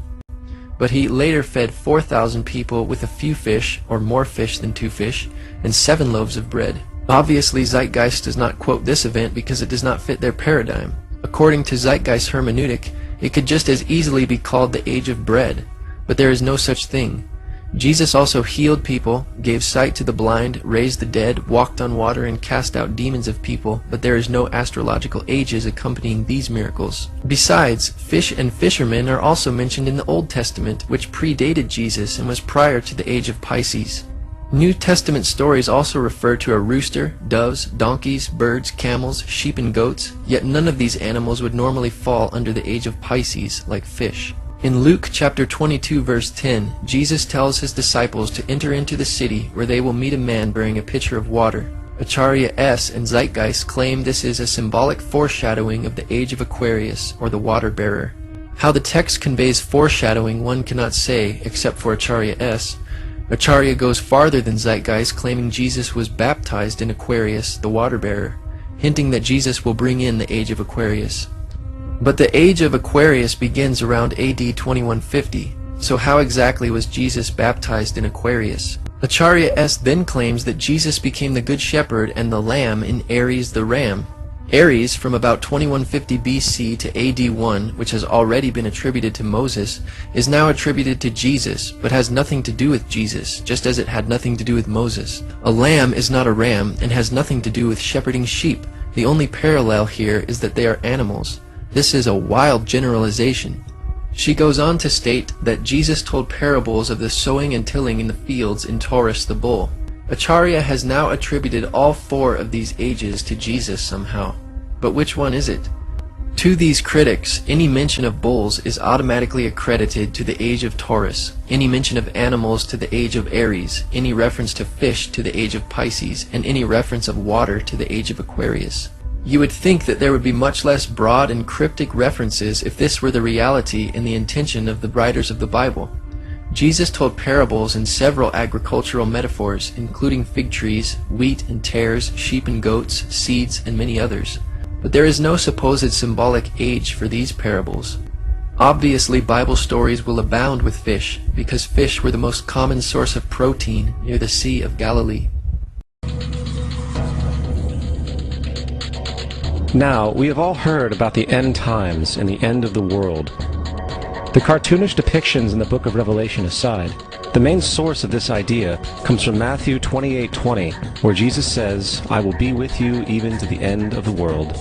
Speaker 1: But he later fed 4,000 people with a few fish, or more fish than 2 fish, and 7 loaves of bread. Obviously, Zeitgeist does not quote this event because it does not fit their paradigm. According to Zeitgeist hermeneutic, it could just as easily be called the age of bread, but there is no such thing. Jesus also healed people, gave sight to the blind, raised the dead, walked on water, and cast out demons of people, but there is no astrological ages accompanying these miracles. Besides, fish and fishermen are also mentioned in the Old Testament, which predated Jesus and was prior to the age of Pisces. New Testament stories also refer to a rooster, doves, donkeys, birds, camels, sheep, and goats, yet none of these animals would normally fall under the age of Pisces, like fish. In Luke chapter 22 verse 10, Jesus tells his disciples to enter into the city where they will meet a man bearing a pitcher of water. Acharya S. and Zeitgeist claim this is a symbolic foreshadowing of the age of Aquarius, or the water bearer. How the text conveys foreshadowing one cannot say, except for Acharya S. Acharya goes farther than Zeitgeist, claiming Jesus was baptized in Aquarius, the water bearer, hinting that Jesus will bring in the age of Aquarius. But the age of Aquarius begins around AD 2150, so how exactly was Jesus baptized in Aquarius? Acharya S. then claims that Jesus became the Good Shepherd and the Lamb in Aries the Ram. Aries, from about 2150 BC to AD 1, which has already been attributed to Moses, is now attributed to Jesus, but has nothing to do with Jesus, just as it had nothing to do with Moses. A lamb is not a ram, and has nothing to do with shepherding sheep. The only parallel here is that they are animals. This is a wild generalization. She goes on to state that Jesus told parables of the sowing and tilling in the fields in Taurus the bull. Acharya has now attributed all 4 of these ages to Jesus somehow. But which one is it? To these critics, any mention of bulls is automatically accredited to the age of Taurus, any mention of animals to the age of Aries, any reference to fish to the age of Pisces, and any reference of water to the age of Aquarius. You would think that there would be much less broad and cryptic references if this were the reality and the intention of the writers of the Bible. Jesus told parables and several agricultural metaphors, including fig trees, wheat and tares, sheep and goats, seeds, and many others. But there is no supposed symbolic age for these parables. Obviously, Bible stories will abound with fish, because fish were the most common source of protein near the Sea of Galilee.
Speaker 4: Now, we have all heard about the end times and the end of the world. The cartoonish depictions in the book of Revelation aside, the main source of this idea comes from Matthew 28:20, where Jesus says, "I will be with you even to the end of the world."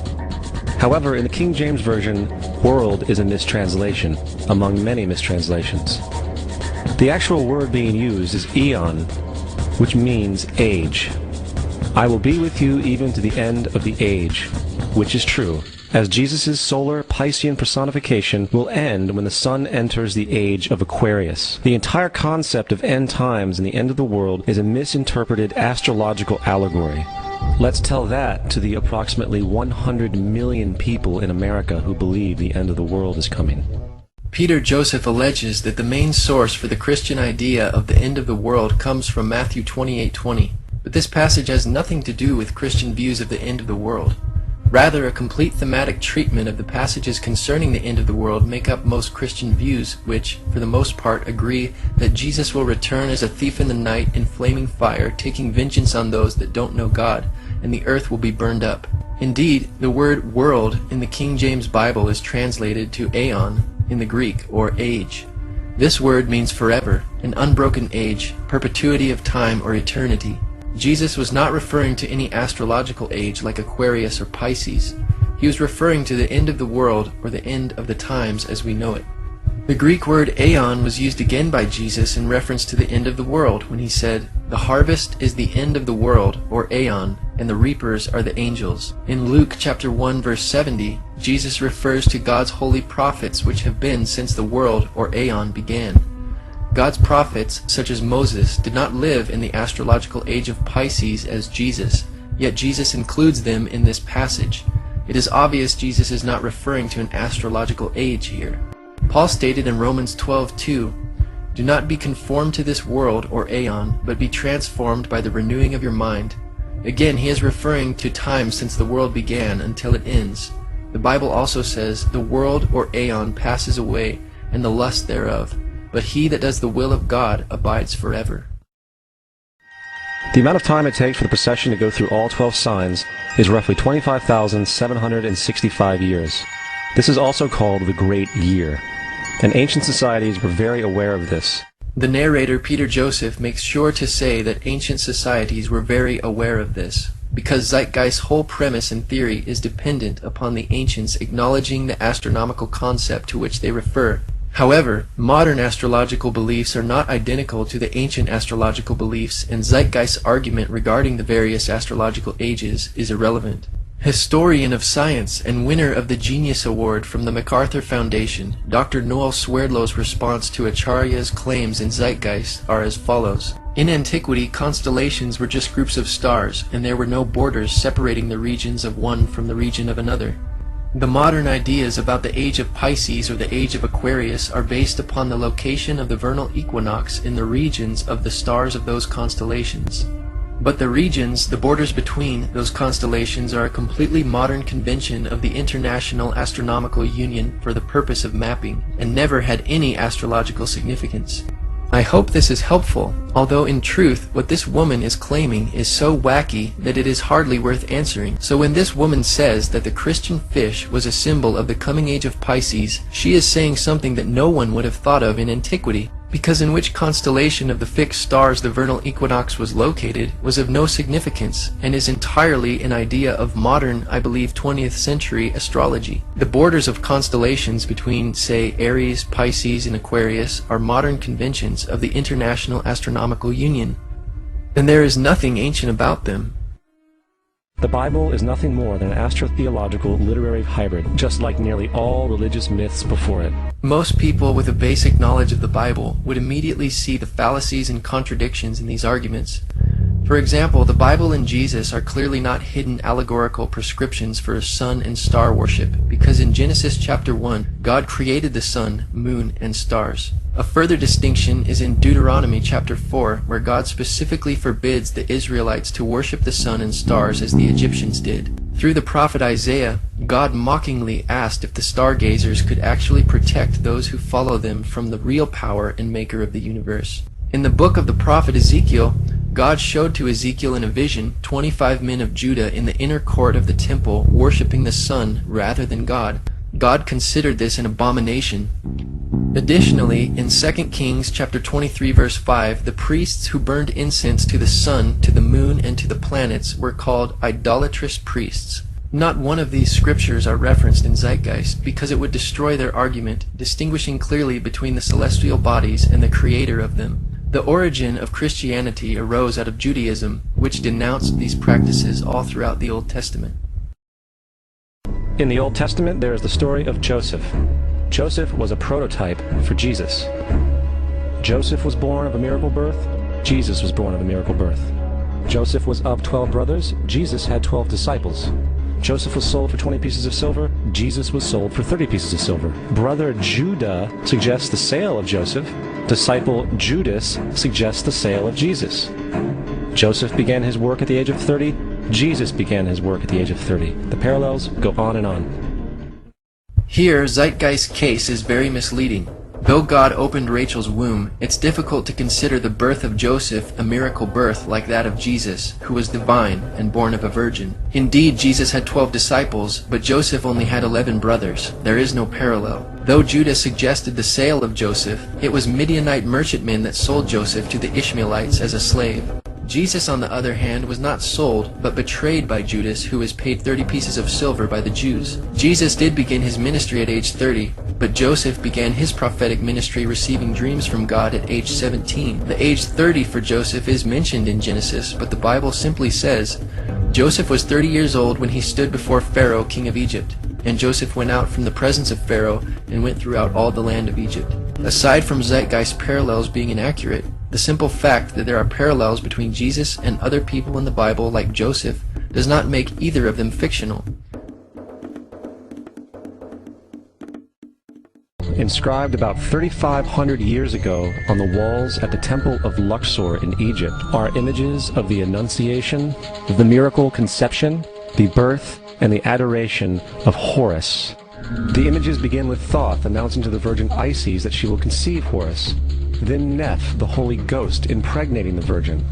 Speaker 4: However, in the King James Version, world is a mistranslation, among many mistranslations. The actual word being used is eon, which means age. I will be with you even to the end of the age, which is true. as Jesus' solar Piscean personification will end when the sun enters the age of Aquarius. The entire concept of end times and the end of the world is a misinterpreted astrological allegory. Let's tell that to the approximately 100 million people in America who believe the end of the world is coming.
Speaker 1: Peter Joseph alleges that the main source for the Christian idea of the end of the world comes from Matthew 28:20, but this passage has nothing to do with Christian views of the end of the world. Rather, a complete thematic treatment of the passages concerning the end of the world make up most Christian views, which, for the most part, agree that Jesus will return as a thief in the night in flaming fire, taking vengeance on those that don't know God, and the earth will be burned up. Indeed, the word world in the King James Bible is translated to aeon in the Greek, or age. This word means forever, an unbroken age, perpetuity of time or eternity. Jesus was not referring to any astrological age like Aquarius or Pisces. He was referring to the end of the world or the end of the times as we know it. The Greek word aeon was used again by Jesus in reference to the end of the world when he said, "The harvest is the end of the world," or aeon, and the reapers are the angels. In Luke chapter 1 verse 70, Jesus refers to God's holy prophets which have been since the world or aeon began. God's prophets, such as Moses, did not live in the astrological age of Pisces as Jesus, yet Jesus includes them in this passage. It is obvious Jesus is not referring to an astrological age here. Paul stated in Romans 12:2, "Do not be conformed to this world or aeon, but be transformed by the renewing of your mind." Again, he is referring to time since the world began until it ends. The Bible also says, "The world or aeon passes away, and the lust thereof. But he that does the will of God abides forever."
Speaker 4: The amount of time it takes for the procession to go through all 12 signs is roughly 25,765 years. This is also called the Great Year, and ancient societies were very aware of this.
Speaker 1: The narrator Peter Joseph makes sure to say that ancient societies were very aware of this, because Zeitgeist's whole premise and theory is dependent upon the ancients acknowledging the astronomical concept to which they refer. However, modern astrological beliefs are not identical to the ancient astrological beliefs, and Zeitgeist's argument regarding the various astrological ages is irrelevant. Historian of science and winner of the Genius Award from the MacArthur Foundation, Dr. Noel Swerdlow's response to Acharya's claims in Zeitgeist are as follows. In antiquity, constellations were just groups of stars, and there were no borders separating the regions of one from the region of another. The modern ideas about the age of Pisces or the age of Aquarius are based upon the location of the vernal equinox in the regions of the stars of those constellations. But the regions, the borders between those constellations, are a completely modern convention of the International Astronomical Union for the purpose of mapping, and never had any astrological significance. I hope this is helpful, although in truth what this woman is claiming is so wacky that it is hardly worth answering. So when this woman says that the Christian fish was a symbol of the coming age of Pisces, she is saying something that no one would have thought of in antiquity, because in which constellation of the fixed stars the vernal equinox was located was of no significance, and is entirely an idea of modern, I believe 20th century astrology. The borders of constellations between, say, Aries, Pisces, and Aquarius are modern conventions of the International Astronomical Union, and there is nothing ancient about them.
Speaker 4: The Bible is nothing more than an astrotheological literary hybrid, just like nearly all religious myths before it.
Speaker 1: Most people with a basic knowledge of the Bible would immediately see the fallacies and contradictions in these arguments. For example, the Bible and Jesus are clearly not hidden allegorical prescriptions for sun and star worship, because in Genesis chapter 1, God created the sun, moon, and stars. A further distinction is in Deuteronomy chapter 4, where God specifically forbids the Israelites to worship the sun and stars as the Egyptians did. Through the prophet Isaiah, God mockingly asked if the stargazers could actually protect those who follow them from the real power and maker of the universe. In the book of the prophet Ezekiel, God showed to Ezekiel in a vision 25 men of Judah in the inner court of the temple worshiping the sun rather than God. God considered this an abomination. Additionally, in 2 Kings chapter 23 verse 5, the priests who burned incense to the sun, to the moon, and to the planets were called idolatrous priests. Not one of these scriptures are referenced in Zeitgeist, because it would destroy their argument, distinguishing clearly between the celestial bodies and the creator of them. The origin of Christianity arose out of Judaism, which denounced these practices all throughout the Old Testament.
Speaker 4: In the Old Testament, there is the story of Joseph. Joseph was a prototype for Jesus. Joseph was born of a miracle birth. Jesus was born of a miracle birth. Joseph was of 12 brothers. Jesus had 12 disciples. Joseph was sold for 20 pieces of silver. Jesus was sold for 30 pieces of silver. Brother Judah suggests the sale of Joseph. Disciple Judas suggests the sale of Jesus. Joseph began his work at the age of 30. Jesus began his work at the age of 30. The parallels go on and on.
Speaker 1: Here, Zeitgeist's case is very misleading. Though God opened Rachel's womb, it's difficult to consider the birth of Joseph a miracle birth like that of Jesus, who was divine and born of a virgin. Indeed, Jesus had 12 disciples, but Joseph only had 11 brothers. There is no parallel. Though Judah suggested the sale of Joseph, it was Midianite merchantmen that sold Joseph to the Ishmaelites as a slave. Jesus, on the other hand, was not sold, but betrayed by Judas, who was paid 30 pieces of silver by the Jews. Jesus did begin his ministry at age 30, but Joseph began his prophetic ministry receiving dreams from God at age 17. The age 30 for Joseph is mentioned in Genesis, but the Bible simply says, Joseph was 30 years old when he stood before Pharaoh, king of Egypt. And Joseph went out from the presence of Pharaoh and went throughout all the land of Egypt. Aside from Zeitgeist parallels being inaccurate, the simple fact that there are parallels between Jesus and other people in the Bible like Joseph does not make either of them fictional.
Speaker 4: Inscribed about 3,500 years ago on the walls at the Temple of Luxor in Egypt are images of the Annunciation, the miracle conception, the birth, and the adoration of Horus. The images begin with Thoth announcing to the Virgin Isis that she will conceive Horus, then Neph, the Holy Ghost, impregnating the Virgin,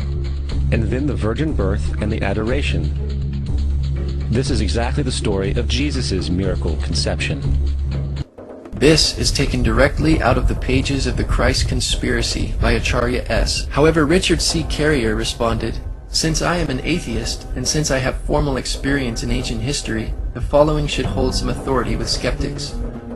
Speaker 4: and then the virgin birth and the adoration. This is exactly the story of Jesus' miracle conception.
Speaker 1: This is taken directly out of the pages of the Christ Conspiracy by Acharya S. However, Richard C. Carrier responded, "Since I am an atheist, and since I have formal experience in ancient history, the following should hold some authority with skeptics.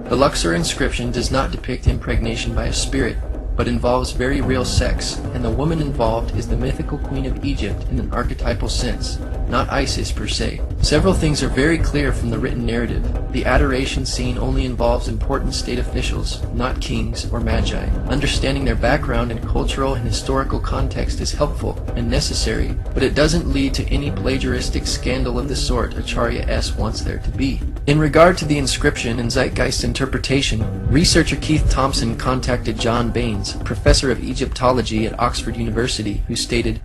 Speaker 1: The Luxor inscription does not depict impregnation by a spirit, but involves very real sex, and the woman involved is the mythical queen of Egypt in an archetypal sense, not Isis per se. Several things are very clear from the written narrative. The adoration scene only involves important state officials, not kings or magi. Understanding their background and cultural and historical context is helpful and necessary, but it doesn't lead to any plagiaristic scandal of the sort Acharya S. wants there to be." In regard to the inscription and Zeitgeist interpretation, researcher Keith Thompson contacted John Baines, professor of Egyptology at Oxford University, who stated,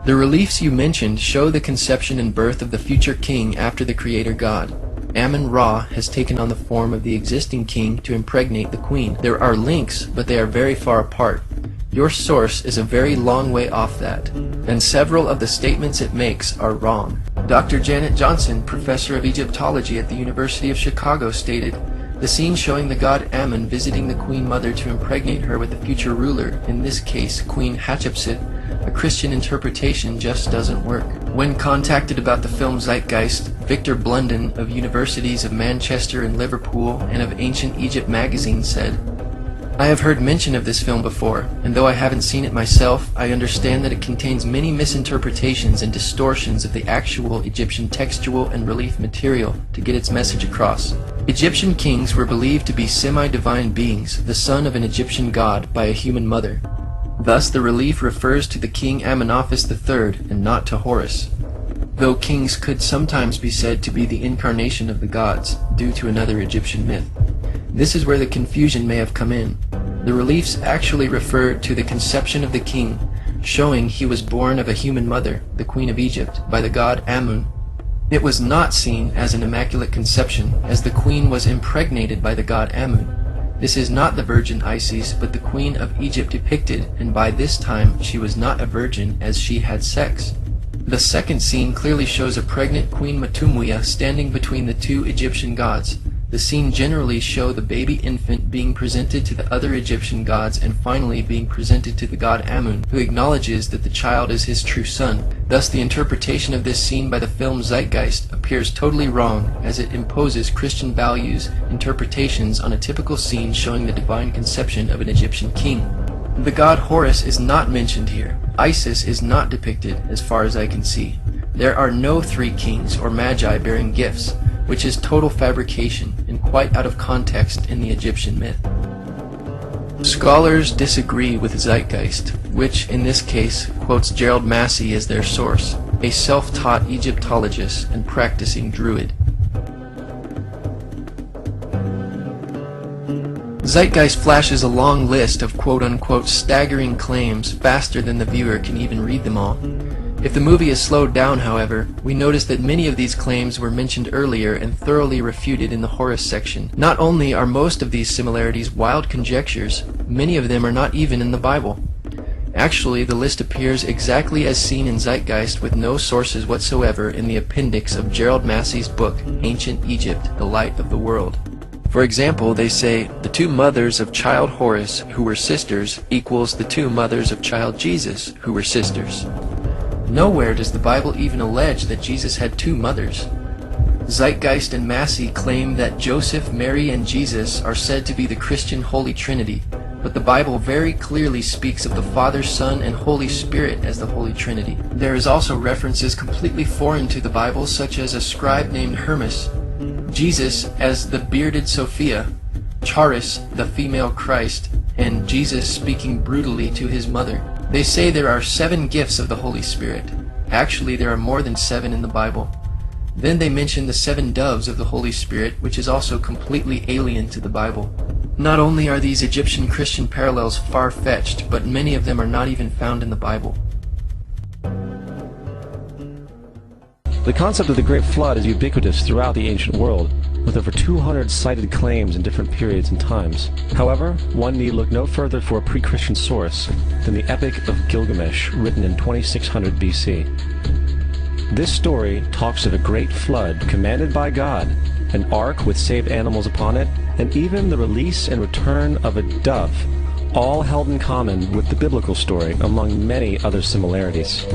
Speaker 1: "The reliefs you mentioned show the conception and birth of the future king after the creator god. Amun-Ra has taken on the form of the existing king to impregnate the queen. There are links, but they are very far apart. Your source is a very long way off that, and several of the statements it makes are wrong." Dr. Janet Johnson, professor of Egyptology at the University of Chicago, stated, "The scene showing the god Amun visiting the queen mother to impregnate her with the future ruler, in this case Queen Hatshepsut, a Christian interpretation just doesn't work." When contacted about the film Zeitgeist, Victor Blunden of Universities of Manchester and Liverpool and of Ancient Egypt magazine said, "I have heard mention of this film before, and though I haven't seen it myself, I understand that it contains many misinterpretations and distortions of the actual Egyptian textual and relief material to get its message across. Egyptian kings were believed to be semi-divine beings, the son of an Egyptian god by a human mother. Thus the relief refers to the king Amenophis III and not to Horus, though kings could sometimes be said to be the incarnation of the gods, due to another Egyptian myth. This is where the confusion may have come in. The reliefs actually refer to the conception of the king, showing he was born of a human mother, the queen of Egypt, by the god Amun. It was not seen as an immaculate conception, as the queen was impregnated by the god Amun. This is not the virgin Isis, but the queen of Egypt depicted, and by this time she was not a virgin as she had sex. The second scene clearly shows a pregnant Queen Matumiya standing between the two Egyptian gods. The scene generally show the baby infant being presented to the other Egyptian gods and finally being presented to the god Amun, who acknowledges that the child is his true son. Thus the interpretation of this scene by the film Zeitgeist appears totally wrong, as it imposes Christian values interpretations on a typical scene showing the divine conception of an Egyptian king. The god Horus is not mentioned here. Isis is not depicted as far as I can see. There are no three kings or magi bearing gifts. which is total fabrication and quite out of context in the Egyptian myth. Scholars disagree with Zeitgeist, which in this case quotes Gerald Massey as their source, a self-taught Egyptologist and practicing Druid. Zeitgeist flashes a long list of quote-unquote staggering claims faster than the viewer can even read them all. If the movie is slowed down, however, we notice that many of these claims were mentioned earlier and thoroughly refuted in the Horus section. Not only are most of these similarities wild conjectures, many of them are not even in the Bible. Actually, the list appears exactly as seen in Zeitgeist with no sources whatsoever in the appendix of Gerald Massey's book, Ancient Egypt, The Light of the World. For example, they say, the two mothers of child Horus, who were sisters, equals the two mothers of child Jesus, who were sisters. Nowhere does the Bible even allege that Jesus had two mothers. Zeitgeist and Massey claim that Joseph, Mary, and Jesus are said to be the Christian Holy Trinity, but the Bible very clearly speaks of the Father, Son, and Holy Spirit as the Holy Trinity. There is also references completely foreign to the Bible, such as a scribe named Hermas, Jesus as the bearded Sophia, Charis, the female Christ, and Jesus speaking brutally to his mother. They say there are 7 gifts of the Holy Spirit. Actually, there are more than 7 in the Bible. Then they mention the 7 doves of the Holy Spirit, which is also completely alien to the Bible. Not only are these Egyptian Christian parallels far-fetched, but many of them are not even found in the Bible.
Speaker 4: The concept of the Great Flood is ubiquitous throughout the ancient world, with over 200 cited claims in different periods and times. However, one need look no further for a pre-Christian source than the Epic of Gilgamesh, written in 2600 BC. This story talks of a great flood commanded by God, an ark with saved animals upon it, and even the release and return of a dove, all held in common with the biblical story, among many other similarities.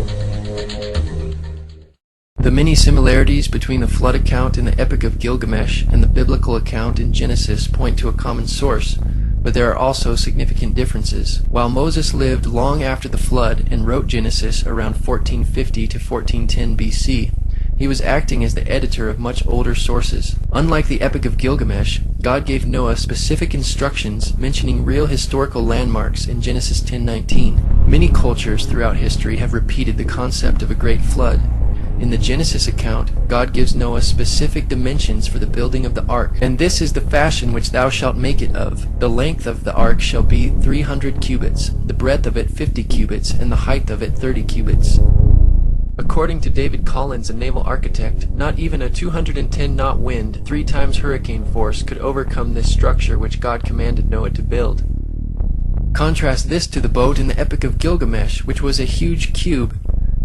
Speaker 1: The many similarities between the flood account in the Epic of Gilgamesh and the biblical account in Genesis point to a common source, but there are also significant differences. While Moses lived long after the flood and wrote Genesis around 1450 to 1410 BC, he was acting as the editor of much older sources. Unlike the Epic of Gilgamesh, God gave Noah specific instructions mentioning real historical landmarks in Genesis 10:19. Many cultures throughout history have repeated the concept of a great flood. In the Genesis account, God gives Noah specific dimensions for the building of the ark, and this is the fashion which thou shalt make it of. The length of the ark shall be 300 cubits, the breadth of it 50 cubits, and the height of it 30 cubits. According to David Collins, a naval architect, not even a 210-knot wind, 3 times hurricane force, could overcome this structure which God commanded Noah to build. Contrast this to the boat in the Epic of Gilgamesh, which was a huge cube.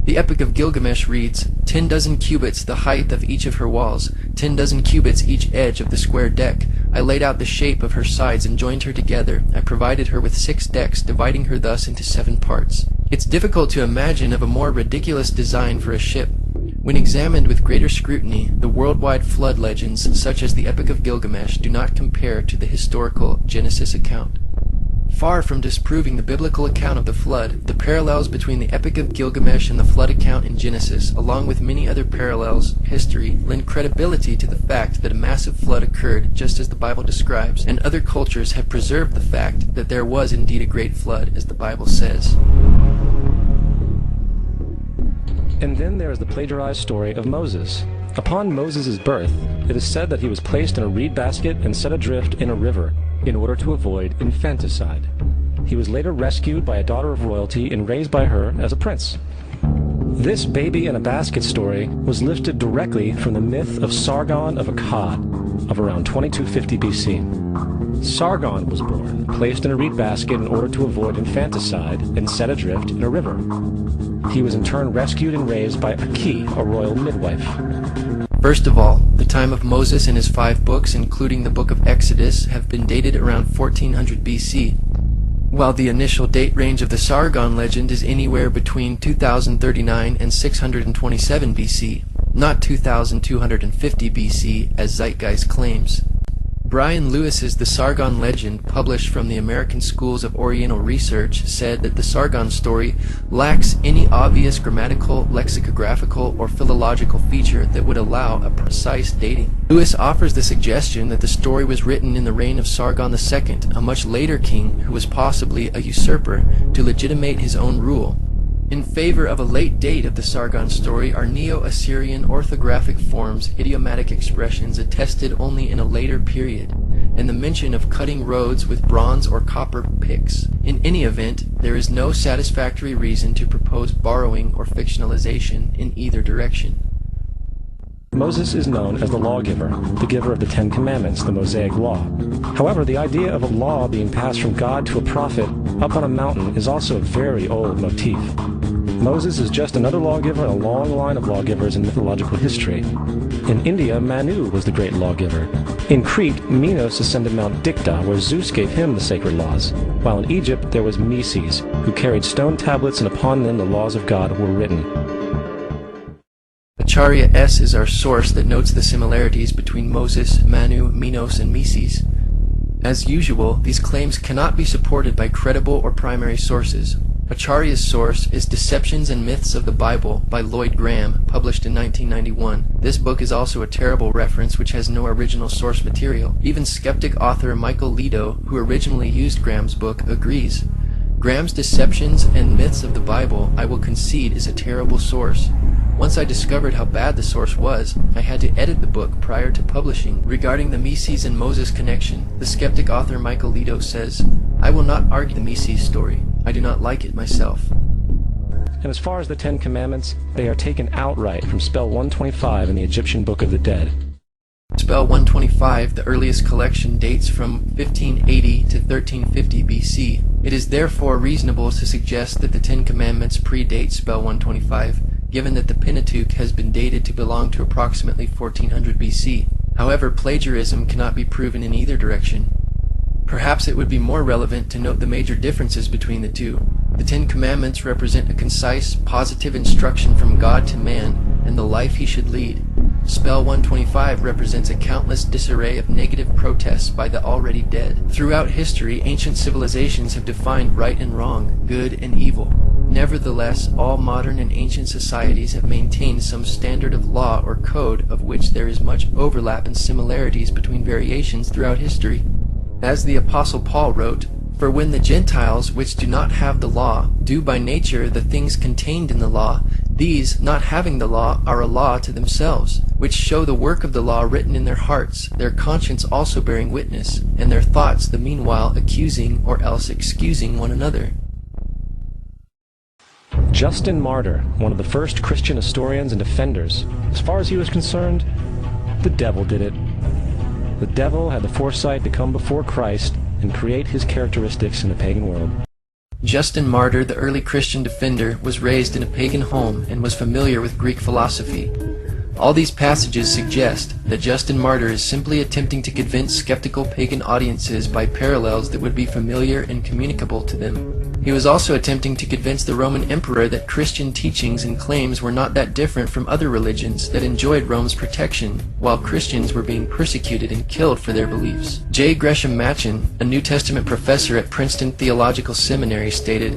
Speaker 1: The Epic of Gilgamesh reads, 10 dozen cubits the height of each of her walls, 10 dozen cubits each edge of the square deck. I laid out the shape of her sides and joined her together. I provided her with 6 decks, dividing her thus into 7 parts. It's difficult to imagine of a more ridiculous design for a ship. When examined with greater scrutiny, the worldwide flood legends, such as the Epic of Gilgamesh, do not compare to the historical Genesis account. Far from disproving the biblical account of the flood, the parallels between the Epic of Gilgamesh and the flood account in Genesis, along with many other parallels, history, lend credibility to the fact that a massive flood occurred just as the Bible describes, and other cultures have preserved the fact that there was indeed a great flood, as the Bible says.
Speaker 4: And then there is the plagiarized story of Moses. Upon Moses' birth, it is said that he was placed in a reed basket and set adrift in a river in order to avoid infanticide. He was later rescued by a daughter of royalty and raised by her as a prince. This baby in a basket story was lifted directly from the myth of Sargon of Akkad of around 2250 BC. Sargon was born, placed in a reed basket in order to avoid infanticide, and set adrift in a river. He was in turn rescued and raised by Aki, a royal midwife.
Speaker 1: First of all, the time of Moses and his 5 books, including the book of Exodus, have been dated around 1400 BC, while the initial date range of the Sargon legend is anywhere between 2039 and 627 BC, not 2250 BC as Zeitgeist claims. Brian Lewis's The Sargon Legend, published from the American Schools of Oriental Research, said that the Sargon story lacks any obvious grammatical, lexicographical, or philological feature that would allow a precise dating. Lewis offers the suggestion that the story was written in the reign of Sargon II, a much later king who was possibly a usurper, to legitimate his own rule. In favor of a late date of the Sargon story are Neo-Assyrian orthographic forms, idiomatic expressions attested only in a later period, and the mention of cutting roads with bronze or copper picks. In any event, there is no satisfactory reason to propose borrowing or fictionalization in either direction.
Speaker 4: Moses is known as the lawgiver, the giver of the Ten Commandments, the Mosaic Law. However, the idea of a law being passed from God to a prophet up on a mountain is also a very old motif. Moses is just another lawgiver in a long line of lawgivers in mythological history. In India, Manu was the great lawgiver. In Crete, Minos ascended Mount Dicta, where Zeus gave him the sacred laws, while in Egypt there was Meses, who carried stone tablets, and upon them the laws of God were written.
Speaker 1: Acharya S. is our source that notes the similarities between Moses, Manu, Minos, and Meses. As usual, these claims cannot be supported by credible or primary sources. Acharya's source is Deceptions and Myths of the Bible by Lloyd Graham, published in 1991. This book is also a terrible reference which has no original source material. Even skeptic author Michael Lido, who originally used Graham's book, agrees. Graham's Deceptions and Myths of the Bible, I will concede, is a terrible source. Once I discovered how bad the source was, I had to edit the book prior to publishing. Regarding the Meses and Moses connection, the skeptic author Michael Lido says, I will not argue the Meses story. I do not like it myself.
Speaker 4: And as far as the Ten Commandments, they are taken outright from spell 125 in the Egyptian Book of the Dead.
Speaker 1: Spell 125, the earliest collection, dates from 1580 to 1350 BC. It is therefore reasonable to suggest that the Ten Commandments predate spell 125, given that the Pentateuch has been dated to belong to approximately 1400 BC. However, plagiarism cannot be proven in either direction. Perhaps it would be more relevant to note the major differences between the two. The Ten Commandments represent a concise, positive instruction from God to man and the life he should lead. Spell 125 represents a countless disarray of negative protests by the already dead. Throughout history, ancient civilizations have defined right and wrong, good and evil. Nevertheless, all modern and ancient societies have maintained some standard of law or code of which there is much overlap and similarities between variations throughout history. As the Apostle Paul wrote, For when the Gentiles, which do not have the law, do by nature the things contained in the law, these, not having the law, are a law to themselves, which show the work of the law written in their hearts, their conscience also bearing witness, and their thoughts the meanwhile accusing or else excusing one another.
Speaker 4: Justin Martyr, one of the first Christian historians and defenders, as far as he was concerned, the devil did it. The devil had the foresight to come before Christ and create his characteristics in the pagan world.
Speaker 1: Justin Martyr, the early Christian defender, was raised in a pagan home and was familiar with Greek philosophy. All these passages suggest that Justin Martyr is simply attempting to convince skeptical pagan audiences by parallels that would be familiar and communicable to them. He was also attempting to convince the Roman emperor that Christian teachings and claims were not that different from other religions that enjoyed Rome's protection, while Christians were being persecuted and killed for their beliefs. J. Gresham Machen, a New Testament professor at Princeton Theological Seminary, stated,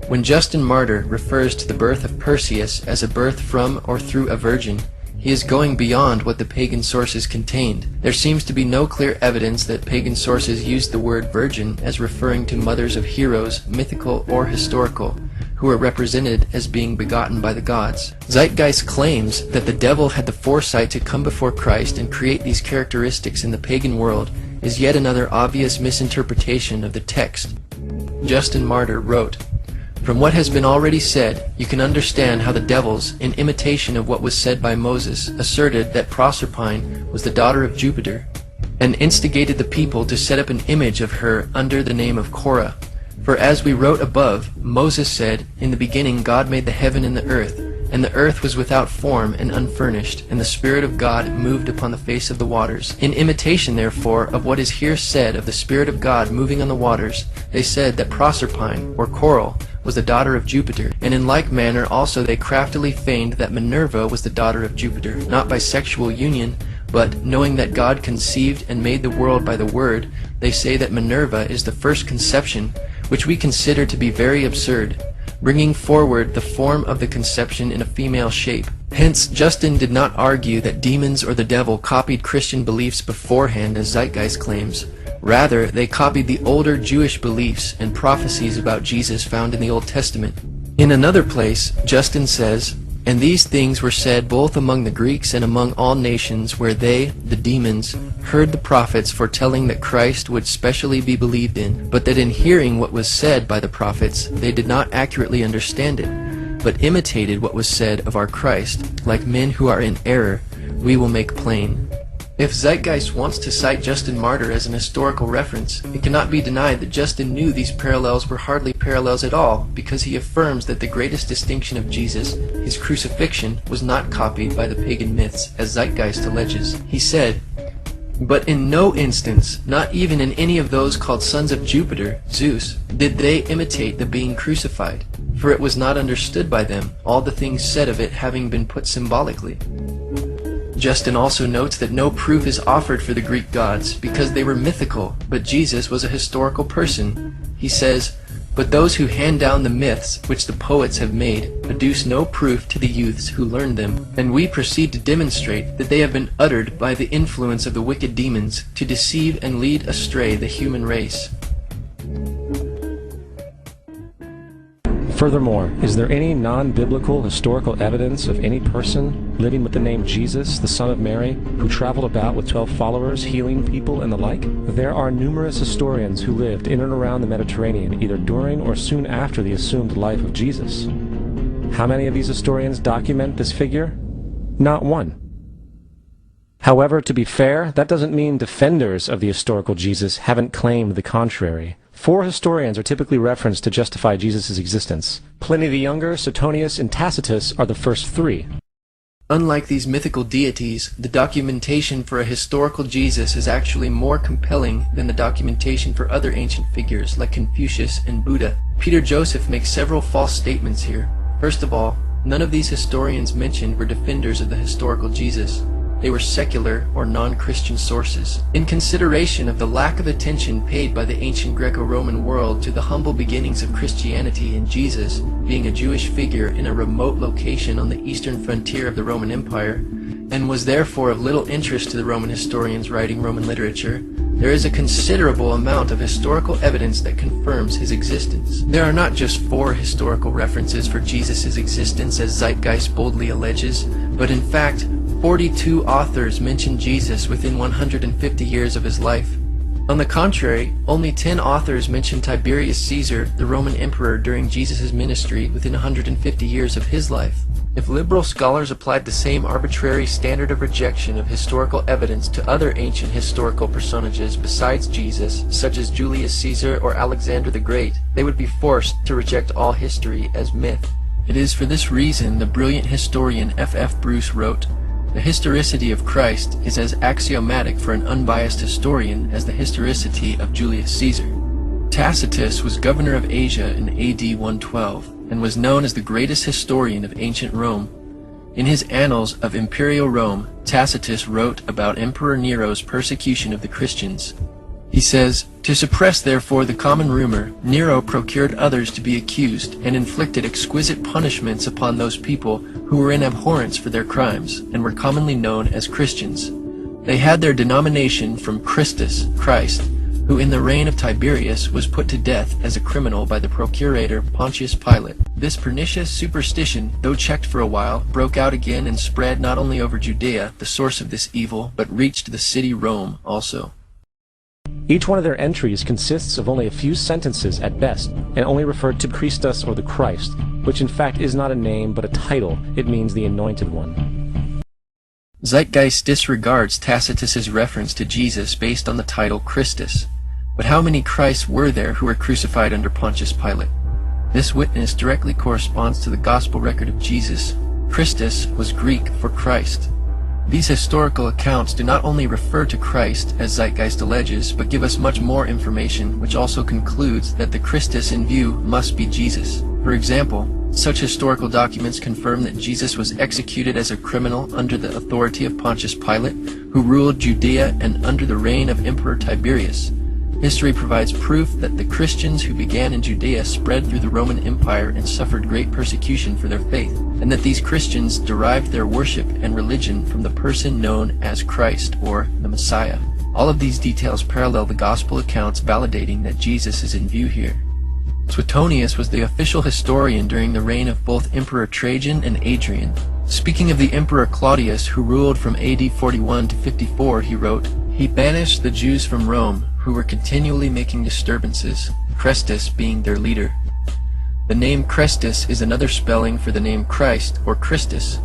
Speaker 1: When Justin Martyr refers to the birth of Perseus as a birth from or through a virgin, he is going beyond what the pagan sources contained. There seems to be no clear evidence that pagan sources used the word virgin as referring to mothers of heroes, mythical or historical, who are represented as being begotten by the gods. Zeitgeist claims that the devil had the foresight to come before Christ and create these characteristics in the pagan world is yet another obvious misinterpretation of the text. Justin Martyr wrote, From what has been already said, you can understand how the devils, in imitation of what was said by Moses, asserted that Proserpine was the daughter of Jupiter, and instigated the people to set up an image of her under the name of Korah. For as we wrote above, Moses said, In the beginning God made the heaven and the earth, and the earth was without form and unfurnished, and the Spirit of God moved upon the face of the waters. In imitation, therefore, of what is here said of the Spirit of God moving on the waters, they said that Proserpine, or Coral, was the daughter of Jupiter, and in like manner also they craftily feigned that Minerva was the daughter of Jupiter, not by sexual union, But, knowing that God conceived and made the world by the Word, they say that Minerva is the first conception, which we consider to be very absurd, bringing forward the form of the conception in a female shape. Hence, Justin did not argue that demons or the devil copied Christian beliefs beforehand as Zeitgeist claims. Rather, they copied the older Jewish beliefs and prophecies about Jesus found in the Old Testament. In another place, Justin says, "And these things were said both among the Greeks and among all nations, where they, the demons, heard the prophets foretelling that Christ would specially be believed in, but that in hearing what was said by the prophets, they did not accurately understand it, but imitated what was said of our Christ. Like men who are in error, we will make plain." If Zeitgeist wants to cite Justin Martyr as an historical reference, it cannot be denied that Justin knew these parallels were hardly parallels at all, because he affirms that the greatest distinction of Jesus, his crucifixion, was not copied by the pagan myths, as Zeitgeist alleges. He said, "But in no instance, not even in any of those called sons of Jupiter, Zeus, did they imitate the being crucified, for it was not understood by them, all the things said of it having been put symbolically." Justin also notes that no proof is offered for the Greek gods, because they were mythical, but Jesus was a historical person. He says, "But those who hand down the myths which the poets have made, adduce no proof to the youths who learn them, and we proceed to demonstrate that they have been uttered by the influence of the wicked demons, to deceive and lead astray the human race."
Speaker 4: Furthermore, is there any non-biblical historical evidence of any person living with the name Jesus, the son of Mary, who traveled about with 12 followers, healing people and the like? There are numerous historians who lived in and around the Mediterranean, either during or soon after the assumed life of Jesus. How many of these historians document this figure? Not one. However, to be fair, that doesn't mean defenders of the historical Jesus haven't claimed the contrary. 4 historians are typically referenced to justify Jesus' existence. Pliny the Younger, Suetonius, and Tacitus are the first 3.
Speaker 1: Unlike these mythical deities, the documentation for a historical Jesus is actually more compelling than the documentation for other ancient figures like Confucius and Buddha. Peter Joseph makes several false statements here. First of all, none of these historians mentioned were defenders of the historical Jesus. They were secular or non-Christian sources. In consideration of the lack of attention paid by the ancient Greco-Roman world to the humble beginnings of Christianity and Jesus, being a Jewish figure in a remote location on the eastern frontier of the Roman Empire, and was therefore of little interest to the Roman historians writing Roman literature, there is a considerable amount of historical evidence that confirms his existence. There are not just 4 historical references for Jesus' existence, as Zeitgeist boldly alleges, but in fact, 42 authors mention Jesus within 150 years of his life. On the contrary, only 10 authors mention Tiberius Caesar, the Roman emperor, during Jesus' ministry within 150 years of his life. If liberal scholars applied the same arbitrary standard of rejection of historical evidence to other ancient historical personages besides Jesus, such as Julius Caesar or Alexander the Great, they would be forced to reject all history as myth. It is for this reason the brilliant historian F.F. Bruce wrote, "The historicity of Christ is as axiomatic for an unbiased historian as the historicity of Julius Caesar." Tacitus was governor of Asia in AD 112 and was known as the greatest historian of ancient Rome. In his Annals of Imperial Rome, Tacitus wrote about Emperor Nero's persecution of the Christians. He says, "To suppress therefore the common rumor, Nero procured others to be accused, and inflicted exquisite punishments upon those people who were in abhorrence for their crimes, and were commonly known as Christians. They had their denomination from Christus, Christ, who in the reign of Tiberius was put to death as a criminal by the procurator Pontius Pilate. This pernicious superstition, though checked for a while, broke out again and spread not only over Judea, the source of this evil, but reached the city Rome also."
Speaker 4: Each one of their entries consists of only a few sentences at best, and only referred to Christus or the Christ, which in fact is not a name but a title. It means the Anointed One.
Speaker 1: Zeitgeist disregards Tacitus's reference to Jesus based on the title Christus. But how many Christs were there who were crucified under Pontius Pilate? This witness directly corresponds to the gospel record of Jesus. Christus was Greek for Christ. These historical accounts do not only refer to Christ, as Zeitgeist alleges, but give us much more information, which also concludes that the Christus in view must be Jesus. For example, Such historical documents confirm that Jesus was executed as a criminal under the authority of Pontius Pilate, who ruled Judea and under the reign of Emperor Tiberius. History provides proof that the Christians who began in Judea spread through the Roman Empire and suffered great persecution for their faith, and that these Christians derived their worship and religion from the person known as Christ, or the Messiah. All of these details parallel the Gospel accounts, validating that Jesus is in view here. Suetonius was the official historian during the reign of both Emperor Trajan and Adrian. Speaking of the Emperor Claudius, who ruled from AD 41 to 54, he wrote, "He banished the Jews from Rome, who were continually making disturbances, Chrestus being their leader." The name Chrestus is another spelling for the name Christ, or Christus.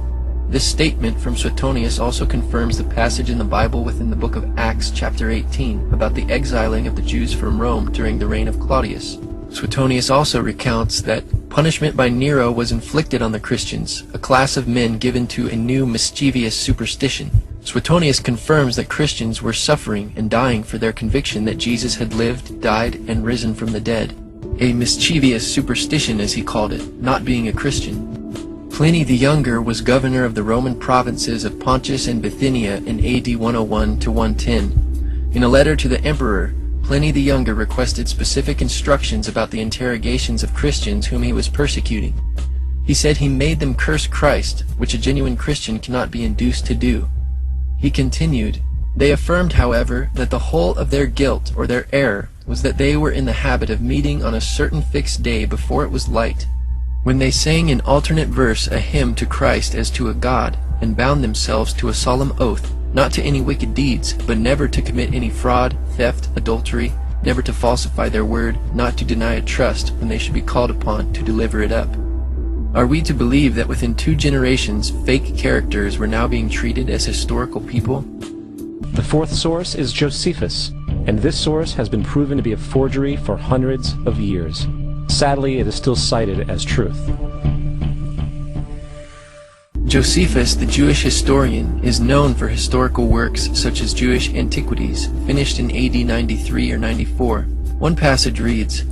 Speaker 1: This statement from Suetonius also confirms the passage in the Bible within the book of Acts chapter 18 about the exiling of the Jews from Rome during the reign of Claudius. Suetonius also recounts that punishment by Nero was inflicted on the Christians, a class of men given to a new mischievous superstition. Suetonius confirms that Christians were suffering and dying for their conviction that Jesus had lived, died, and risen from the dead. A mischievous superstition, as he called it, not being a Christian. Pliny the Younger was governor of the Roman provinces of Pontus and Bithynia in AD 101 to 110. In a letter to the emperor, Pliny the Younger requested specific instructions about the interrogations of Christians whom he was persecuting. He said he made them curse Christ, which a genuine Christian cannot be induced to do. He continued, "They affirmed, however, that the whole of their guilt or their error was that they were in the habit of meeting on a certain fixed day before it was light, when they sang in alternate verse a hymn to Christ as to a God, and bound themselves to a solemn oath, not to any wicked deeds, but never to commit any fraud, theft, adultery, never to falsify their word, not to deny a trust when they should be called upon to deliver it up." Are we to believe that within 2 generations, fake characters were now being treated as historical people?
Speaker 4: The fourth source is Josephus, and this source has been proven to be a forgery for hundreds of years. Sadly, it is still cited as truth.
Speaker 1: Josephus, the Jewish historian, is known for historical works such as Jewish Antiquities, finished in AD 93 or 94. One passage reads,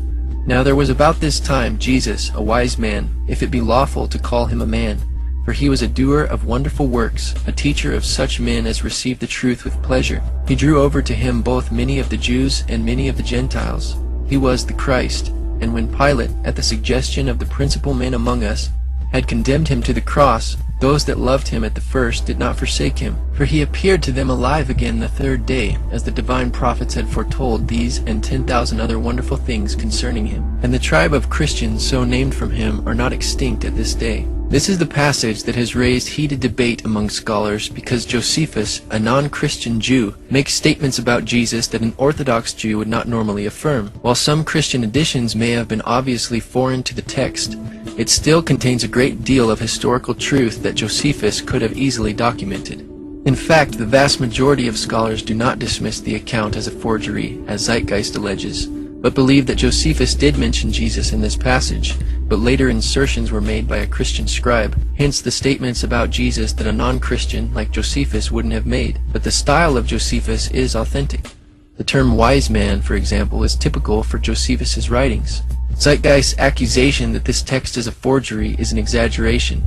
Speaker 1: "Now there was about this time Jesus, a wise man, if it be lawful to call him a man, for he was a doer of wonderful works, a teacher of such men as received the truth with pleasure. He drew over to him both many of the Jews and many of the Gentiles. He was the Christ. And when Pilate, at the suggestion of the principal men among us, had condemned him to the cross, those that loved him at the first did not forsake him, for he appeared to them alive again the 3rd day, as the divine prophets had foretold these and 10,000 other wonderful things concerning him. And the tribe of Christians so named from him are not extinct at this day." This is the passage that has raised heated debate among scholars because Josephus, a non-Christian Jew, makes statements about Jesus that an Orthodox Jew would not normally affirm. While some Christian additions may have been obviously foreign to the text, it still contains a great deal of historical truth that Josephus could have easily documented. In fact, the vast majority of scholars do not dismiss the account as a forgery, as Zeitgeist alleges, but believe that Josephus did mention Jesus in this passage, but later insertions were made by a Christian scribe, hence the statements about Jesus that a non-Christian like Josephus wouldn't have made, but the style of Josephus is authentic. The term wise man, for example, is typical for Josephus's writings. Zeitgeist's accusation that this text is a forgery is an exaggeration.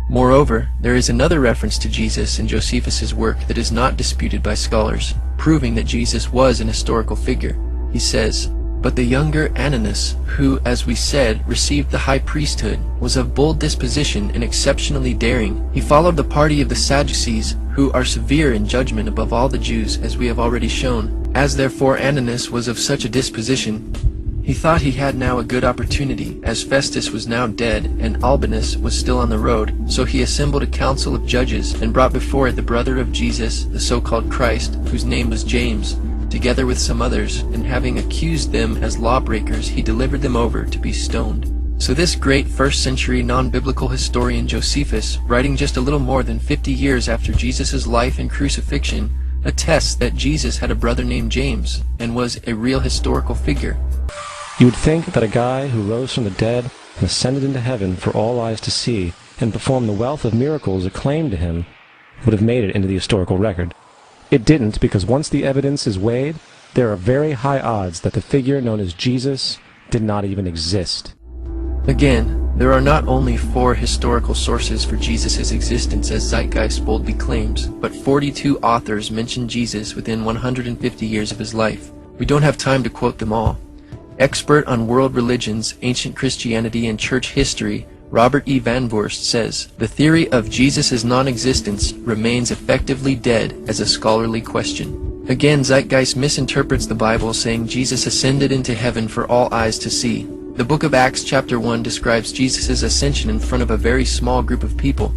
Speaker 1: Moreover, there is another reference to Jesus in Josephus's work that is not disputed by scholars, proving that Jesus was an historical figure. He says, "But the younger Ananus, who, as we said, received the high priesthood, was of bold disposition and exceptionally daring. He followed the party of the Sadducees, who are severe in judgment above all the Jews, as we have already shown. As therefore Ananus was of such a disposition, he thought he had now a good opportunity, as Festus was now dead, and Albinus was still on the road. So he assembled a council of judges, and brought before it the brother of Jesus, the so-called Christ, whose name was James, together with some others, and having accused them as lawbreakers, he delivered them over to be stoned." So this great first-century non-biblical historian Josephus, writing just a little more than 50 years after Jesus' life and crucifixion, attests that Jesus had a brother named James, and was a real historical figure.
Speaker 4: You would think that a guy who rose from the dead and ascended into heaven for all eyes to see, and performed the wealth of miracles acclaimed to him, would have made it into the historical record. It didn't, because once the evidence is weighed, there are very high odds that the figure known as Jesus did not even exist.
Speaker 1: Again, There are not only 4 historical sources for Jesus' existence as Zeitgeist boldly claims, but 42 authors mention Jesus within 150 years of his life. We don't have time to quote them all. Expert on world religions, ancient Christianity, and church history, Robert E. Van Voorst says, "The theory of Jesus' non-existence remains effectively dead as a scholarly question." Again, Zeitgeist misinterprets the Bible, saying Jesus ascended into heaven for all eyes to see. The book of Acts chapter 1 describes Jesus' ascension in front of a very small group of people.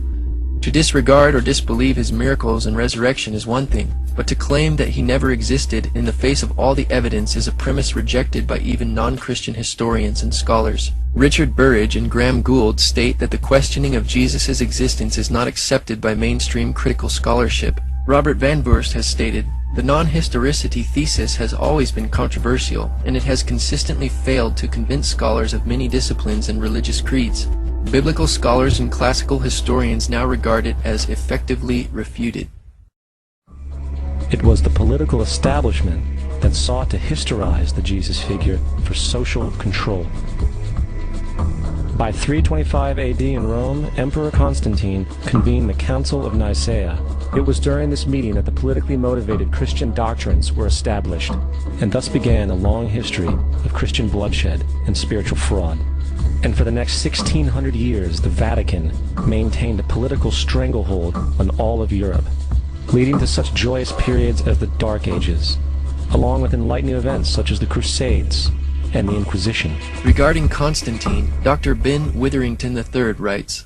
Speaker 1: To disregard or disbelieve his miracles and resurrection is one thing, but to claim that he never existed in the face of all the evidence is a premise rejected by even non-Christian historians and scholars. Richard Burridge and Graham Gould state that the questioning of Jesus' existence is not accepted by mainstream critical scholarship. Robert Van Voorst has stated, "The non-historicity thesis has always been controversial, and it has consistently failed to convince scholars of many disciplines and religious creeds. Biblical scholars and classical historians now regard it as effectively refuted."
Speaker 4: It was the political establishment that sought to historize the Jesus figure for social control. By 325 AD in Rome, Emperor Constantine convened the Council of Nicaea. It was during this meeting that the politically motivated Christian doctrines were established, and thus began a long history of Christian bloodshed and spiritual fraud. And for the next 1600 years, the Vatican maintained a political stranglehold on all of Europe, leading to such joyous periods as the Dark Ages, along with enlightening events such as the Crusades and the Inquisition.
Speaker 1: Regarding Constantine, Dr. Ben Witherington III writes,